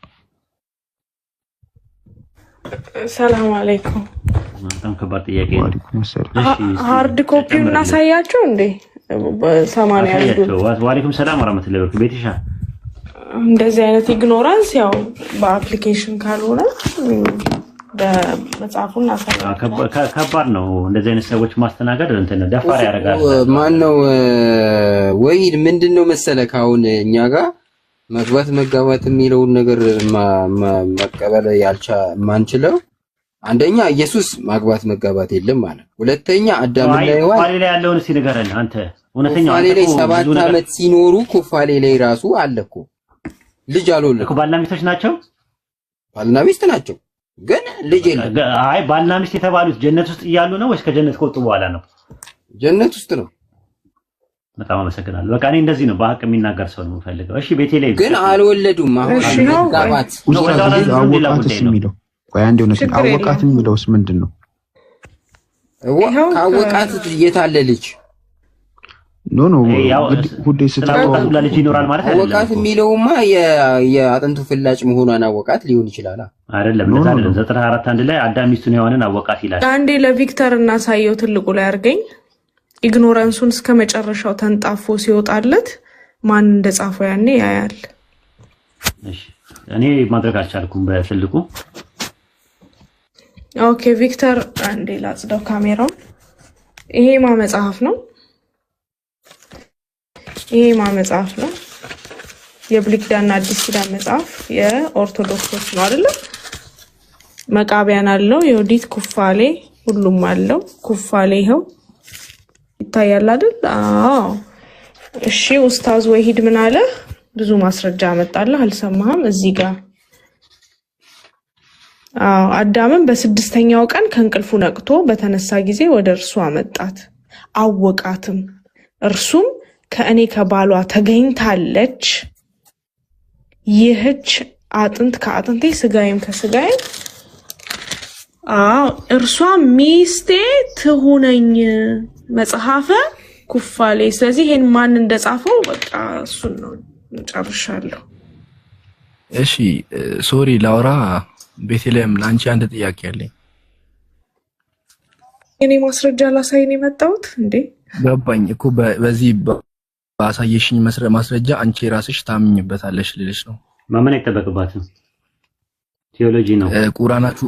ሰላም አለይኩም በጣም ከባድ ጥያቄ ነው ሃርድ ኮፒውን እናሳያቸው እንዴ 80 ያለው ወአለይኩም ሰላም ወራህመቱላሂ ወበረካቱ ቤትሻ እንደዚህ አይነት ኢግኖራንስ ያው በአፕሊኬሽን ካልሆነ በመጽሐፉን አሳያቸው ከባድ ነው እንደዚህ አይነት ሰዎች ማስተናገድ እንትን ደፋር ያደርጋል ማን ነው ወይድ ምንድነው መሰለህ አሁን እኛ ጋር መግባት መጋባት የሚለውን ነገር መቀበል ማንችለው አንደኛ ኢየሱስ ማግባት መጋባት የለም ማለት ሁለተኛ አዳምና ሔዋን ኩፋሌ ላይ ያለውን እስኪ ንገረን አንተ እውነተኛው ኩፋሌ ላይ 7 ዓመት ሲኖሩ ኩፋሌ ላይ ራሱ አለኮ ልጅ አልወለዱ ባልና ሚስቶች ናቸው ባልና ሚስት ናቸው ግን ልጅ የለም አይ ባልና ሚስት የተባሉት ጀነት ውስጥ እያሉ ነው ወይስ ከጀነት ከወጡ በኋላ ነው ጀነት ውስጥ ነው በጣም አመሰግናለሁ በቃ እኔ እንደዚህ ነው በሐቅ የሚናገር ሰው ነው የምፈልገው እሺ ቤቴ ላይ ግን አልወለዱም አሁን መጋባት ነው አወቃትስ የሚለው ቆይ አንዴ ነው አወቃት የሚለውስ ምንድነው አወቃት የታለ ልጅ ኖ ሁዴ ስታወቃት ለልጅ ይኖራል ማለት አይደለም አወቃት የሚለውማ የአጥንቱ ፍላጭ መሆኗን አወቃት ሊሆን ይችላል አይደለም ለዛ 94:1 ላይ አዳም ሚስቱን ሔዋንን አወቃት ይላል አንዴ ለቪክተር እናሳየው ትልቁ ላይ አርገኝ ኢግኖራንሱን እስከ መጨረሻው ተንጣፎ ሲወጣለት ማን እንደጻፈው ያኔ ያያል እሺ እኔ ማድረግ አልቻልኩም በትልቁ ኦኬ ቪክተር አንዴ ላጽዳው ካሜራውን ይሄ መጽሐፍ ነው የብሉይ ኪዳንና አዲስ ኪዳን መጽሐፍ የኦርቶዶክሶች ነው አይደል መቃቢያን አለው የኦዲት ኩፋሌ ሁሉም አለው ኩፋሌ ይሄው ይታያል አይደል አዎ እሺ ኡስታዝ ወሂድ ምን አለ ብዙ ማስረጃ አመጣለህ አልሰማህም እዚህ ጋር አዳምን በስድስተኛው ቀን ከእንቅልፉ ነቅቶ በተነሳ ጊዜ ወደ እርሱ አመጣት አወቃትም እርሱም ከእኔ ከባሏ ተገኝታለች ይህች አጥንት ከአጥንቴ ስጋዬም ከስጋዬ እርሷ ሚስቴ ትሁነኝ መጽሐፈ ኩፋሌ ስለዚህ ይሄን ማን እንደጻፈው በቃ እሱን ነው ጨርሻለሁ እሺ ሶሪ ላውራ ቤተልሔም ላንቺ አንድ ጥያቄ አለኝ እኔ ማስረጃ ላሳይ ነው የመጣሁት እንዴ ገባኝ እኮ በዚህ ባሳየሽኝ ማስረጃ አንቺ ራስሽ ታምኝበታለሽ ልልሽ ነው። ማመን አይጠበቅባትም። ቴዎሎጂ ነው። ቁርአናችሁ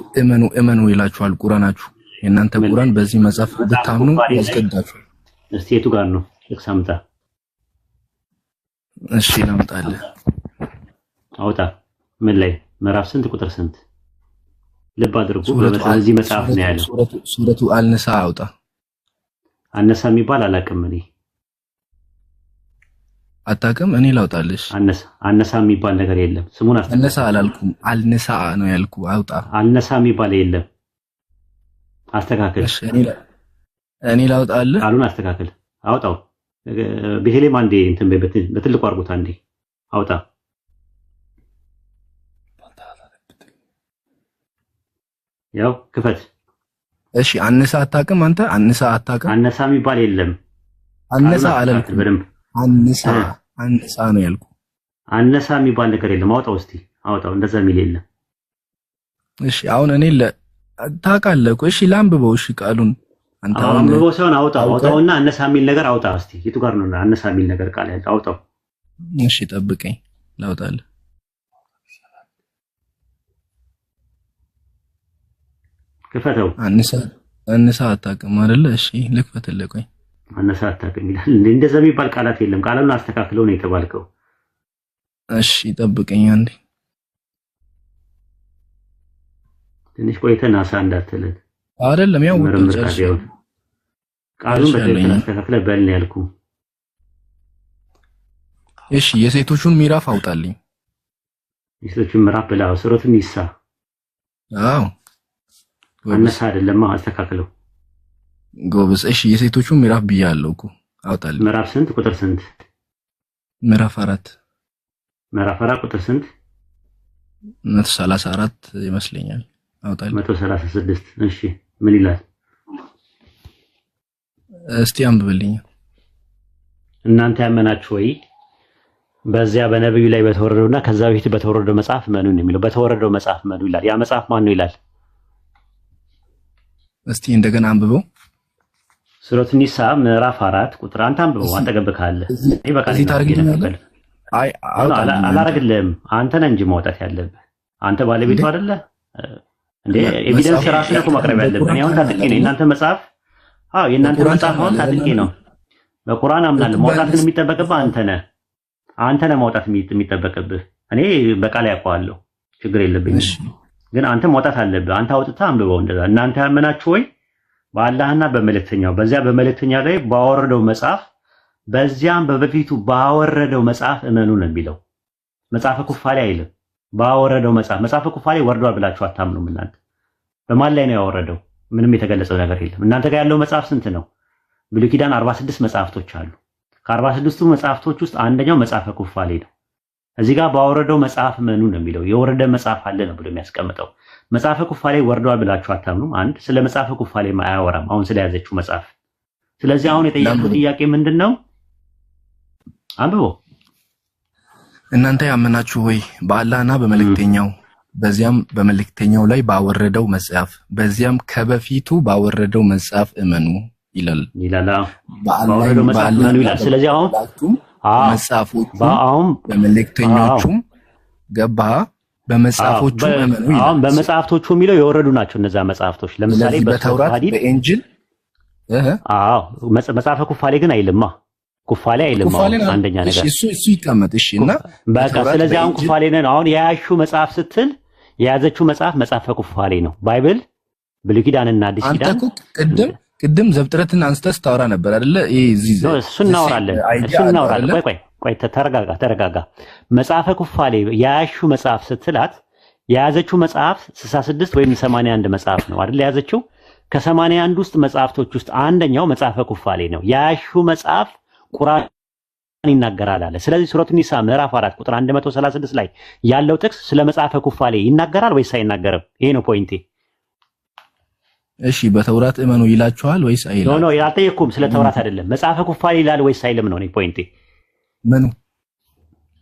እመኑ ይላችኋል። ቁርአናችሁ የእናንተ ቁርአን በዚህ መጽሐፍ ብታምኑ ያስገዳችኋል። እስቲ የቱ ጋር ነው? ጥቅስ አምጣ። እሺ ላምጣልህ። አውጣ። ምን ላይ? ምዕራፍ ስንት ቁጥር ስንት? ልብ አድርጉ። በዚህ መጽሐፍ ነው ያለው። ሱረቱ አልነሳ አውጣ። አነሳ የሚባል አላውቅም እኔ። አታውቅም? እኔ ላውጣልሽ። አነሳ የሚባል ነገር የለም። ስሙን አነሳ አላልኩም፣ አልነሳ ነው ያልኩ። አውጣ። አልነሳ የሚባል የለም። አስተካክል። እኔ ላውጣልህ። ቃሉን አስተካክል። አውጣው። ቤተልሔም አንዴ እንትን በትልቁ አድርጉት። አንዴ አውጣ። ያው ክፈት። እሺ አነሳ አታውቅም አንተ? አነሳ አታውቅም? አነሳ የሚባል የለም። አነሳ አላልኩም። በደንብ አነሳ ነው ያልኩ። አነሳ የሚባል ነገር የለም። አውጣው እስቲ አውጣው። እንደዛ የሚል የለም። እሺ አሁን እኔ ታውቃለህ እኮ። እሺ ላንብበው። እሺ ቃሉን አንተ አንብበው ሳይሆን አውጣውና አነሳ የሚል ነገር አውጣ እስቲ። የቱ ጋር ነው አነሳ የሚል ነገር ቃል ያለው? አውጣው። እሺ ጠብቀኝ ላውጣልህ። ክፈተው። አነሳ አታውቅም አይደለ? እሺ ልክፈትልህ። ቆይ አነሳ አታውቅም ይላል። እንደዛ የሚባል ቃላት የለም። ቃሉን አስተካክለው ነው የተባልከው። እሺ ጠብቀኝ አንዴ። ትንሽ ቆይተህ ናሳ እንዳትለን አይደለም። ያው ቃሉን በትክክል አስተካክለህ በል ነው ያልኩህ። እሺ የሴቶቹን ምዕራፍ አውጣልኝ። የሴቶቹን ምዕራፍ ብላ ሱረቱን ኒሳ። አዎ አነሳ አይደለም፣ አስተካክለው ጎበዝ። እሺ የሴቶቹን ምዕራፍ ብያለሁ እኮ አውጣልኝ። ምዕራፍ ስንት ቁጥር ስንት? ምዕራፍ 4 ምዕራፍ 4 ቁጥር ስንት? 134 ይመስለኛል። አውጣልኝ። 136 እሺ ምን ይላል? እስቲ አንብብልኝ። እናንተ ያመናችሁ ወይ በዚያ በነብዩ ላይ በተወረደውና ከዛ በፊት በተወረደው መጽሐፍ መኑ ነው የሚለው። በተወረደው መጽሐፍ መኑ ይላል። ያ መጽሐፍ ማን ነው ይላል? እስቲ እንደገና አንብበው። ሱረቱ ኒሳ ምዕራፍ 4 ቁጥር አንተ አንብበው። አጠገብህ ካለ ይሄ በቃ ታርግልኛለህ። አይ አላረግልህም። አንተ ነህ እንጂ ማውጣት ያለብህ። አንተ ባለቤቱ አይደለ እንዴ? ኤቪደንስ ራስህ ነው ማቅረብ ያለብህ። እኔ አሁን ታጥቄ ነው የእናንተ መጽሐፍ። አዎ የእናንተ መጽሐፍ አሁን ታጥቄ ነው። በቁርአን አምናለሁ። ማውጣትን የሚጠበቅብህ አንተ ነህ ማውጣት የሚጠበቅብህ። እኔ በቃል ያውቀዋለሁ፣ ችግር የለብኝም። ግን አንተ ማውጣት አለብህ። አንተ አውጥተህ አንብበው። እንደዛ እናንተ ያመናችሁ ወይ በአላህና በመልእክተኛው በዚያ በመልእክተኛው ላይ ባወረደው መጽሐፍ በዚያም በበፊቱ ባወረደው መጽሐፍ እመኑ ነው የሚለው። መጽሐፈ ኩፋሌ አይልም። ባወረደው መጽሐፈ ኩፋሌ ወርዷል ብላችሁ አታምኑም እናንተ። በማን ላይ ነው ያወረደው? ምንም የተገለጸው ነገር የለም። እናንተ ጋር ያለው መጽሐፍ ስንት ነው? ብሉይ ኪዳን 46 መጽሐፍቶች አሉ። ከ46ቱ መጽሐፍቶች ውስጥ አንደኛው መጽሐፈ ኩፋሌ ነው። እዚህ ጋር ባወረደው መጽሐፍ እመኑ ነው የሚለው። የወረደ መጽሐፍ አለ ነው ብሎ የሚያስቀምጠው። መጽሐፈ ኩፋሌ ወርዷል ብላችሁ አታምኑም። አንድ ስለ መጽሐፈ ኩፋሌ አያወራም፣ አሁን ስለያዘችው መጽሐፍ። ስለዚህ አሁን የጠየቁት ጥያቄ ምንድነው? አንብቦ እናንተ ያመናችሁ ወይ በአላህና በመልእክተኛው በዚያም በመልእክተኛው ላይ ባወረደው መጽሐፍ በዚያም ከበፊቱ ባወረደው መጽሐፍ እመኑ ይላል። ባወረደው መጽሐፍ እመኑ ይላል። ስለዚህ አሁን መጽሐፎቹ በመልእክተኞቹም ገባ በመጽሐፎቹ እመኑ ይላል። አሁን በመጽሐፍቶቹ የሚለው የወረዱ ናቸው እነዛ መጽሐፍቶች። ለምሳሌ በተውራት በኢንጂል መጽሐፈ ኩፋሌ ግን አይልማ። ኩፋሌ አይልማ። አንደኛ ነገር እሱ ይቀመጥ። እሺ እና በቃ ስለዚህ አሁን ኩፋሌ ነው። አሁን የያዝሽው መጽሐፍ ስትል የያዘችው መጽሐፍ መጽሐፈ ኩፋሌ ነው። ባይብል ብሉይ ኪዳንና አዲስ ኪዳን። አንተ ቅድም ዘፍጥረትን አንስተህ ስታወራ ነበር አይደለ? እሱን እናወራለን። ቆይ ተረጋጋ። መጽሐፈ ኩፋሌ የያዝሽው መጽሐፍ ስትላት የያዘችው መጽሐፍ 66 ወይም 81 መጽሐፍ ነው አይደል? የያዘችው ከ81 ውስጥ መጽሐፍቶች ውስጥ አንደኛው መጽሐፈ ኩፋሌ ነው። የያዝሽው መጽሐፍ ቁርአን ይናገራል አለ። ስለዚህ ሱረቱ ኒሳ ምዕራፍ 4 ቁጥር 136 ላይ ያለው ጥቅስ ስለ መጽሐፈ ኩፋሌ ይናገራል ወይስ አይናገርም? ይሄ ነው ፖይንቴ። እሺ በተውራት እመኑ ይላችኋል ወይስ አይልም? ኖ አልጠየኩም። ስለ ተውራት አይደለም። መጽሐፈ ኩፋሌ ይላል ወይስ አይልም ነው ፖይንቴ። ምኑ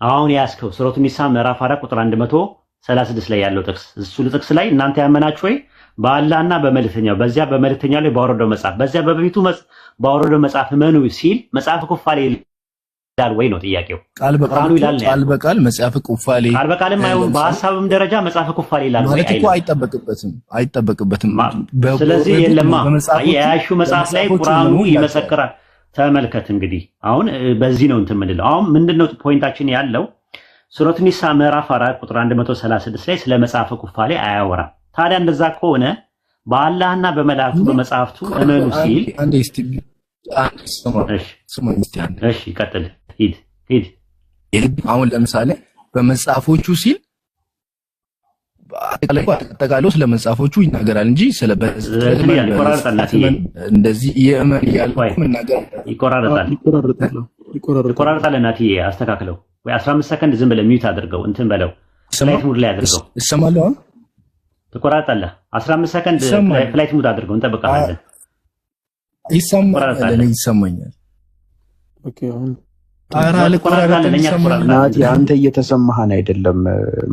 አሁን ያስከው ሱረቱ ኒሳ ምዕራፍ 4 ቁጥር 136 ላይ ያለው ጥቅስ እሱ ጥቅስ ላይ እናንተ ያመናችሁ ወይ በአላህና በመልእክተኛው በዚያ በመልእክተኛው ላይ ባወረደው መጽሐፍ በዚያ በበፊቱ ባወረደው መጽሐፍ እመኑ ሲል መጽሐፈ ኩፋሌ ይላል ወይ ነው ጥያቄው። ቁርአኑ ይላል ቃል በቃል መጽሐፈ ኩፋሌ ቃል በቃልም አይሆን በሐሳብም ደረጃ መጽሐፈ ኩፋሌ ይላል ወይ ማለት እኮ አይጠበቅበትም። ስለዚህ የለማ የያሹ መጽሐፍ ላይ ቁርአኑ ይመሰክራል። ተመልከት እንግዲህ አሁን በዚህ ነው እንትን ምንለው። አሁን ምንድነው ፖይንታችን ያለው ሱረቱ ኒሳ ምዕራፍ 4 ቁጥር 136 ላይ ስለ መጽሐፈ ኩፋሌ አያወራም። ታዲያ እንደዛ ከሆነ በአላህና በመላእክቱ በመጽሐፍቱ እመኑ ሲል እሺ ቀጥል ሂድ አሁን ለምሳሌ በመጽሐፎቹ ሲል አጠቃላይ ስለ መጽሐፎቹ ይናገራል እንጂ ስለ እንደዚህ የእመን ያልኩ መናገር ይቆራረጣል። እናትዬ አስተካክለው ወይ 15 ሰከንድ ዝም ብለህ ሚውት አድርገው እንትን በለው ፍላይት ሙድ ላይ አድርገው። እሰማለሁ ትቆራረጣለህ። 15 ሰከንድ ፍላይት ሙድ አድርገው እንጠብቃለን። ይሰማኛል። ኦኬ አሁን አንተ እየተሰማህን አይደለም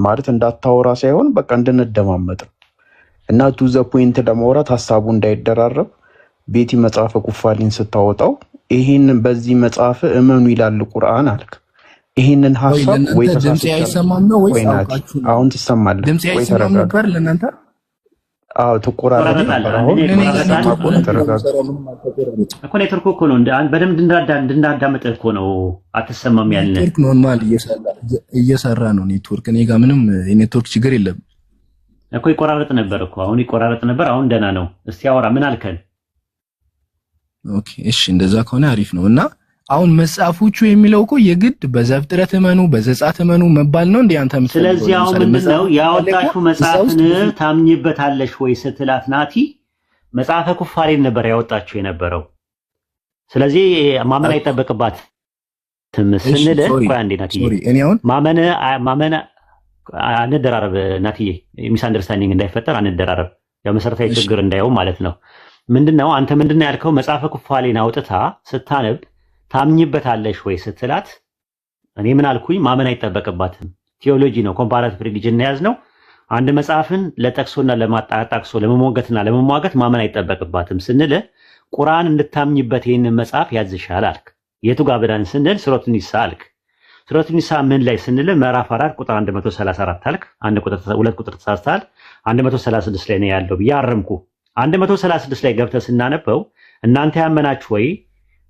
ማለት እንዳታወራ ሳይሆን በቃ እንድንደማመጥ እና ቱ ዘ ፖይንት ለማውራት ሀሳቡ እንዳይደራረብ ቤቲ መጽሐፈ ኩፋሌን ስታወጣው ይሄን በዚህ መጽሐፍ እመኑ ይላል ቁርአን አልክ። ይሄንን ሐሳብ ወይ ድምጽ አይሰማም ነው ወይ አሁን ትሰማለህ? ድምጽ አይሰማም ነበር ለእናንተ? አዎ ትቆራረጣለህ። አሁን እኮ ኔትወርክ እኮ ነው በደምብ እንድናዳምጥ እኮ ነው። አትሰማም ያልን ኔትወርክ ኖርማል እየሰራ ነው ኔትወርክ። እኔ ጋር ምንም የኔትወርክ ችግር የለም እኮ። ይቆራረጥ ነበር እኮ አሁን ይቆራረጥ ነበር። አሁን ደህና ነው። እስቲ አውራ ምን አልከን? ኦኬ እሺ እንደዛ ከሆነ አሪፍ ነው። እና አሁን መጽሐፎቹ የሚለው እኮ የግድ በዘፍጥረት እመኑ በዘጸአት እመኑ መባል ነው እንዴ አንተ ምትፈልገው? ስለዚህ አሁን ምንድነው ያወጣችሁ መጽሐፍን ታምኝበታለሽ ወይ ስትላት ናቲ መጽሐፈ ኩፋሌን ነበር ያወጣችሁ የነበረው። ስለዚህ ማመን አይጠበቅባትም ስንል ቆይ አንዴ ናቲ ማመን አንደራረብ ናቲዬ፣ ሚስ አንደርስታንዲንግ እንዳይፈጠር አንደራረብ፣ ያው መሰረታዊ ችግር እንዳይው ማለት ነው። ምንድነው አንተ ምንድነው ያልከው? መጽሐፈ ኩፋሌን አውጥታ ስታነብ ታምኝበታለሽ ወይ ስትላት እኔ ምን አልኩኝ? ማመን አይጠበቅባትም። ቲዮሎጂ ነው ኮምፓራቲቭ ሪሊጅን ያዝ ነው። አንድ መጽሐፍን ለጠቅሶና ለማጣጣቅሶ ለመሞገትና ለመሟገት ማመን አይጠበቅባትም ስንል ቁርአን እንድታምኝበት ይሄንን መጽሐፍ ያዝሻል አልክ። የቱ ጋር ብለን ስንል ሱረቱ ኒሳ አልክ። ሱረቱ ኒሳ ምን ላይ ስንል ምዕራፍ 4 ቁጥር 134 አልክ። 2 ቁጥር ተሳስተሃል። 136 ላይ ነው ያለው ብያረምኩ። 136 ላይ ገብተህ ስናነበው እናንተ ያመናችሁ ወይ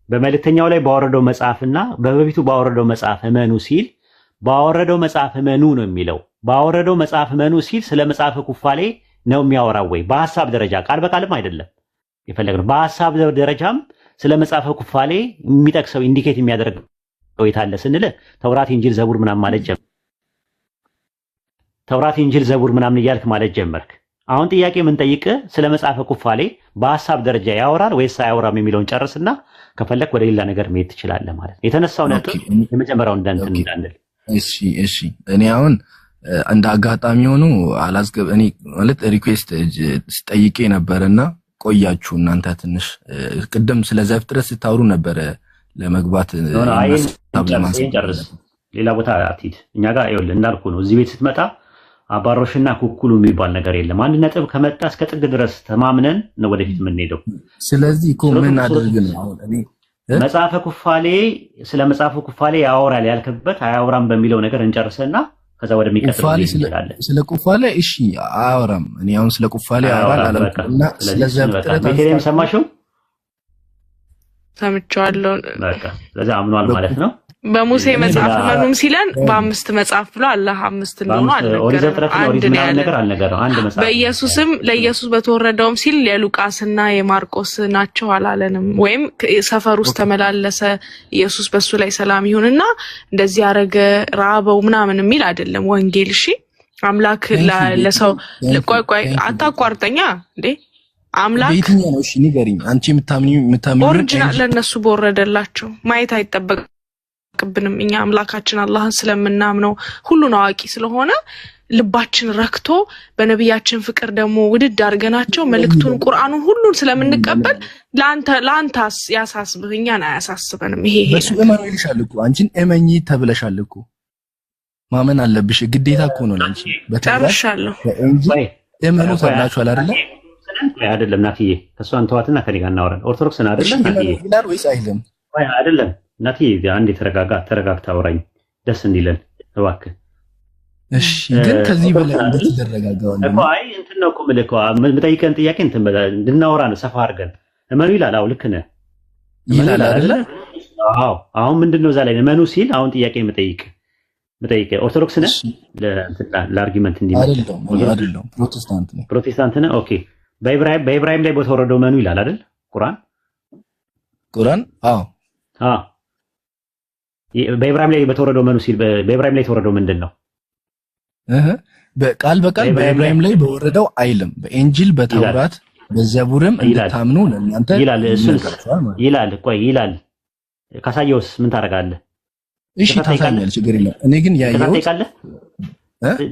በመልእክተኛው ላይ ባወረደው መጽሐፍና በበፊቱ ባወረደው መጽሐፍ እመኑ ሲል ባወረደው መጽሐፍ እመኑ ነው የሚለው። ባወረደው መጽሐፍ እመኑ ሲል ስለ መጽሐፈ ኩፋሌ ነው የሚያወራው ወይ? በሐሳብ ደረጃ ቃል በቃልም አይደለም የፈለግነው። በሐሳብ ደረጃም ስለ መጽሐፈ ኩፋሌ የሚጠቅሰው ኢንዲኬት የሚያደርገው የታለ ስንል ተውራት፣ ኢንጂል፣ ዘቡር ምናምን ማለት ጀመርክ። ተውራት፣ ኢንጂል፣ ዘቡር ምናምን እያልክ ማለት ጀመርክ። አሁን ጥያቄ ምን ጠይቅ? ስለ መጽሐፈ ኩፋሌ በሐሳብ ደረጃ ያወራል ወይስ አያወራም የሚለውን ጨርስና ከፈለክ ወደ ሌላ ነገር መሄድ ትችላለህ ማለት ነው። የተነሳው ነጥብ የመጀመሪያው እንዳንል። እሺ እኔ አሁን እንደ አጋጣሚ ሆኖ እኔ ማለት ሪኩዌስት ጠይቄ ነበርና ቆያችሁ እናንተ ትንሽ ቅድም ስለ ዘፍጥረት ስታወሩ ነበረ ለመግባት ሌላ ቦታ አትሂድ። እኛ ጋር ይኸውልህ እንዳልኩ ነው። እዚህ ቤት ስትመጣ አባሮሽና ኩኩሉ የሚባል ነገር የለም። አንድ ነጥብ ከመጣ እስከ ጥግ ድረስ ተማምነን ነው ወደፊት የምንሄደው። ስለዚህ እኮ ምን አድርግ ነው አሁን እኔ መጽሐፈ ኩፋሌ ስለ መጽሐፈ ኩፋሌ ያወራል ያልክበት አያወራም በሚለው ነገር እንጨርሰና ከዛ ወደሚቀጥለው እንሄዳለን። ስለ ኩፋሌ እሺ አያወራም። እኔ አሁን ስለ ኩፋሌ ያወራል አላልኩምና ስለዚህ ቤተልሔም ሰማሽው? ሰምቻለሁ። በቃ ስለዚህ አምኗል ማለት ነው። በሙሴ መጽሐፍ እመኑም ሲለን በአምስት መጽሐፍ ብሎ አላህ አምስት እንደሆነ አልነገረንም። በኢየሱስም ለኢየሱስ በተወረደውም ሲል የሉቃስና የማርቆስ ናቸው አላለንም። ወይም ሰፈር ውስጥ ተመላለሰ ኢየሱስ በሱ ላይ ሰላም ይሁንና እንደዚህ ያረገ ራበው ምናምን የሚል አይደለም ወንጌል። እሺ አምላክ ለሰው ቆይ አታቋርጠኛ እንዴ አምላክ በየትኛው ነው? እሺ ንገሪኝ። አንቺ የምታምኚው ኦሪጂናል ለነሱ በወረደላቸው ማየት አይጠበቅ ቅብንም እኛ አምላካችን አላህን ስለምናምነው ሁሉን አዋቂ ስለሆነ ልባችን ረክቶ በነብያችን ፍቅር ደግሞ ውድድ አድርገናቸው መልእክቱን ቁርአኑን ሁሉን ስለምንቀበል ላንተ ያሳስብህ እኛን አያሳስበንም። ይሄ በሱ እመኑ ይልሻል እኮ አንቺን እመኚ ተብለሻል እኮ ማመን አለብሽ ግዴታ እኮ ነው ላንቺ። በተጨረሻለሁ እመኑ ተብላችኋል አይደለ? አይደለም ናትዬ ከሷን ተዋትና ከኔ ጋር እናወራለን። ኦርቶዶክስን አይደለም ናትዬ ይላል ወይስ አይልም? አይደለም እናቴ አንዴ ተረጋግታ አውራኝ ደስ እንዲለን እባክህ። እሺ ግን ከዚህ በላይ እንደተደረጋጋው እኮ አይ እንትን ነው እኮ የምልህ የምጠይቀን ጥያቄ እንትን እንድናወራ ነው ሰፋ አድርገን። እመኑ ይላል። አዎ ልክ ነህ ይላል አይደለ? አዎ አሁን ምንድነው እዛ ላይ እመኑ ሲል አሁን ጥያቄ የምጠይቅ ኦርቶዶክስ ነህ? ለአርጊመንት እንዲመጣ አይደለም ፕሮቴስታንት ነህ። ፕሮቴስታንት ነህ? ኦኬ። በኢብራሂም ላይ በተወረደው እመኑ ይላል አይደል? ቁርአን አዎ በኢብራሂም ላይ በተወረደው እመኑ ሲል በኢብራሂም ላይ የተወረደው ምንድን ነው? በቃል በቃል በኢብራሂም ላይ በወረደው አይልም። በኢንጂል በተውራት በዘቡርም እንድታምኑ ለእናንተ ይላል። ቆይ ይላል። ካሳየውስ ምን ታደርጋለህ? እሺ ታሳያለህ፣ ችግር የለም። እኔ ግን ያየሁት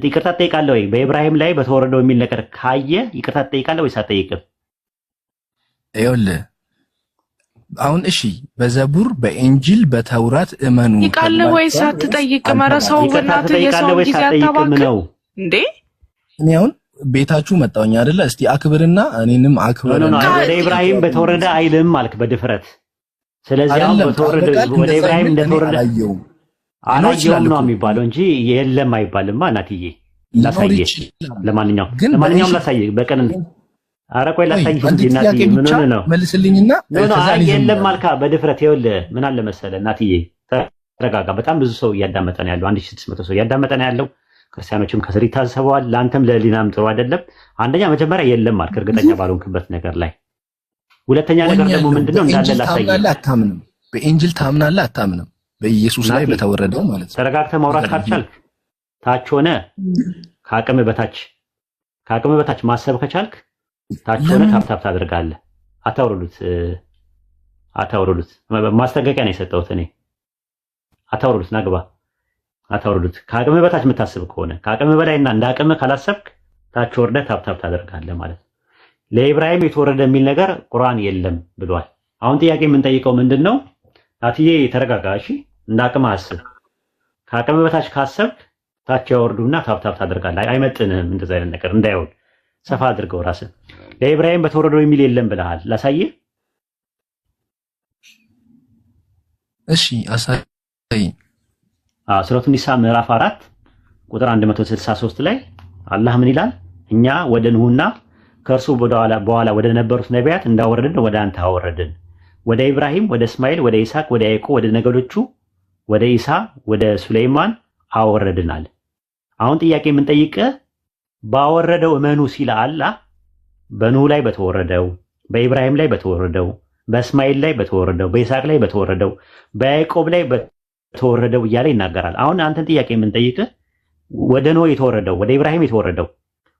ይቅርታ ትጠይቃለህ ወይ? በኢብራሂም ላይ በተወረደው የሚል ነገር ካየ ይቅርታ ትጠይቃለህ ወይስ አትጠይቅም? ይኸውልህ አሁን እሺ በዘቡር በኢንጂል በተውራት እመኑ ይቃለህ ወይስ አትጠይቅም? ኧረ ሰው በእናትህ የሰውን ጊዜ አታባክን እንዴ! እኔ አሁን ቤታችሁ መጣሁኝ አይደለ? እስቲ አክብርና እኔንም አክብር። ወደ ኢብራሂም በተወረደ አይልም አልክ በድፍረት። ስለዚህ አሁን በተወረደ ወደ ኢብራሂም እንደተወረደ አላየውም ነው የሚባለው እንጂ የለም አይባልማ። እናትዬ ላሳየህ፣ ለማንኛውም ላሳየህ በቀን ኧረ ቆይ ላሳየህ እንጂ እናትዬ ምን ሆነ ነው መልስልኝና የለም አልካ በድፍረት። ይኸውልህ ምን አለ መሰለህ እናትዬ ተረጋጋ። በጣም ብዙ ሰው እያዳመጠ ነው ያለው፣ 1600 ሰው እያዳመጠ ነው ያለው። ክርስቲያኖችም ከስር ይታዘበዋል። ለአንተም ለሊናም ጥሩ አይደለም። አንደኛ መጀመሪያ የለም አልክ እርግጠኛ ባልሆንክበት ነገር ላይ። ሁለተኛ ነገር ደግሞ ምንድነው እንዳለ ላሳየህ። አታምንም፣ በኢንጂል ታምናለህ አታምንም? በኢየሱስ ላይ በተወረደው ማለት ነው። ተረጋግተህ ማውራት ካልቻልክ ታች ሆነ ከአቅም በታች ማሰብ ከቻልክ ታች ሆነ ታፕታፕ ታደርጋለህ። አታውርዱት። ማስጠንቀቂያ ነው የሰጠሁት እኔ። አታውርዱት፣ ናግባ አታውርዱት። ከአቅም በታች የምታስብ ከሆነ ከአቅም በላይና እንደ አቅም ካላሰብክ ታች ወርደህ ታፕታፕ ታደርጋለህ ማለት ነው። ለኢብራሂም የተወረደ የሚል ነገር ቁርአን የለም ብሏል። አሁን ጥያቄ የምንጠይቀው ምንድነው? አትዬ ተረጋጋ እሺ። እንደ አቅም አስብ። ከአቅም በታች ካሰብክ ታች ያወርዱና ታፕታፕ ታደርጋለህ። አይመጥንህም እንደዛ አይነት ነገር እንዳይሆን ሰፋ አድርገው ራስህ። ለኢብራሂም በተወረደው የሚል የለም ብለሃል። ላሳየህ። እሺ አሳይ። ሱረቱ ኒሳ ምዕራፍ 4 ቁጥር 163 ላይ አላህ ምን ይላል? እኛ ወደ ኑህና ከእርሱ በኋላ ወደ ነበሩት ነቢያት እንዳወረድን ወደ አንተ አወረድን። ወደ ኢብራሂም፣ ወደ እስማኤል፣ ወደ ይስሐቅ፣ ወደ ያዕቆብ፣ ወደ ነገዶቹ፣ ወደ ኢሳ፣ ወደ ሱለይማን አወረድናል። አሁን ጥያቄ የምንጠይቅህ ባወረደው እመኑ ሲል አላህ በኑህ ላይ በተወረደው፣ በኢብራሂም ላይ በተወረደው፣ በእስማኤል ላይ በተወረደው፣ በይስሐቅ ላይ በተወረደው፣ በያዕቆብ ላይ በተወረደው እያለ ይናገራል። አሁን አንተን ጥያቄ የምንጠይቅህ ወደ ኑህ የተወረደው፣ ወደ ኢብራሂም የተወረደው፣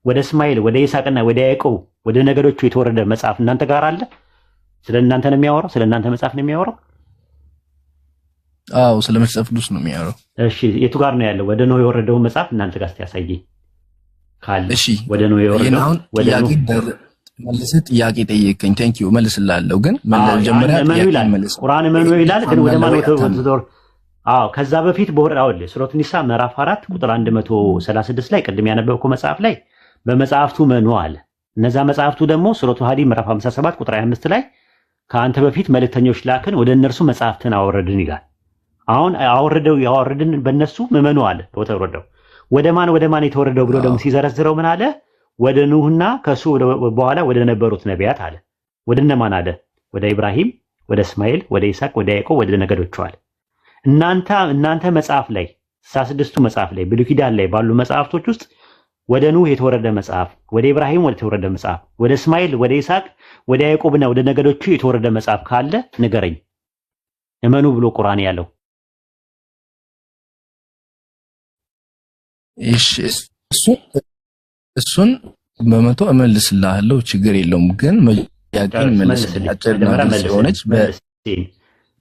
ወደ እስማኤል፣ ወደ ይስሐቅና ወደ ያዕቆብ፣ ወደ ነገዶቹ የተወረደ መጽሐፍ እናንተ ጋር አለ? ስለ እናንተ ነው የሚያወራው? ስለ እናንተ መጽሐፍ ነው የሚያወራው? አዎ ስለ መጽሐፍ ቅዱስ ነው የሚያወራው። እሺ የቱ ጋር ነው ያለው? ወደ ኑህ የወረደው መጽሐፍ እናንተ ጋር ያሳየኝ ካለ። እሺ ወደ ኑህ የወረደው ወደ ኑህ መልሰህ ጥያቄ ጠየቀኝ። ቴንክ ዩ መልስላለሁ። ግን መጀመሪያ ጥያቄ መልስ። ቁርአን እመኑ ይላል ግን ወደ ማን ወተወር? አዎ ከዛ በፊት በወረዳው ሱረቱ ኒሳ ምዕራፍ 4 ቁጥር 136 ላይ ቅድም ያነበብኩ መጽሐፍ ላይ በመጽሐፍቱ መኑ አለ። እነዛ መጽሐፍቱ ደግሞ ሱረቱ ሐዲድ ምዕራፍ 57 ቁጥር 25 ላይ ከአንተ በፊት መልእክተኞች ላክን ወደ እነርሱ መጽሐፍትን አወረድን ይላል። አሁን ያወረድን በእነሱ መኑ አለ በተወረደው ወደ ማን የተወረደው ብሎ ደግሞ ሲዘረዝረው ምን አለ? ወደ ኑህና ከሱ በኋላ ወደ ነበሩት ነቢያት አለ። ወደ እነማን አለ? ወደ ኢብራሂም፣ ወደ እስማኤል፣ ወደ ይስሐቅ፣ ወደ ያዕቆብ፣ ወደ ነገዶቹ አለ። እናንተ መጽሐፍ ላይ 66ቱ መጽሐፍ ላይ ብሉይ ኪዳን ላይ ባሉ መጽሐፍቶች ውስጥ ወደ ኑህ የተወረደ መጽሐፍ፣ ወደ ኢብራሂም ወደ ተወረደ መጽሐፍ፣ ወደ እስማኤል፣ ወደ ይስሐቅ፣ ወደ ያዕቆብና ወደ ነገዶቹ የተወረደ መጽሐፍ ካለ ንገረኝ። እመኑ ብሎ ቁርአን ያለው። እሱን በመቶ እመልስልሃለሁ፣ ችግር የለውም። ግን ያቂን መልስልኝ። ሆነች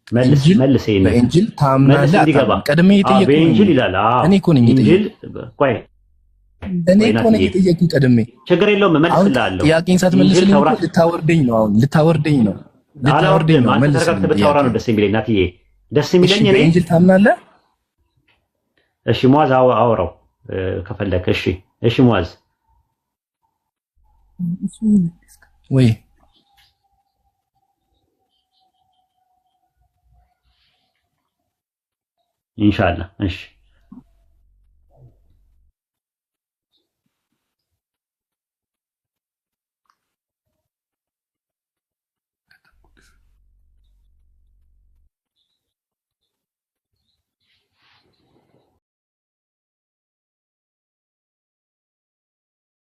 በኢንጂል ታምናለህ? ቀድሜ በኢንጂል ይላል። እኔ እኮ ነኝ የጠየኩህ ቀድሜ። ችግር የለውም እመልስልሃለሁ። ጥያቄን ሳትመልስልኝ ልታወርደኝ ነው። ልታወርደኝ ነው። ተረጋግተህ ብታወራ ነው ደስ የሚለኝ ናትዬ። ደስ የሚለኝ እኔ በኢንጂል ታምናለህ? እሺ ሙአዝ አውራው ከፈለክ። እሺ ሙአዝ ወይ ኢንሻአላህ። እሺ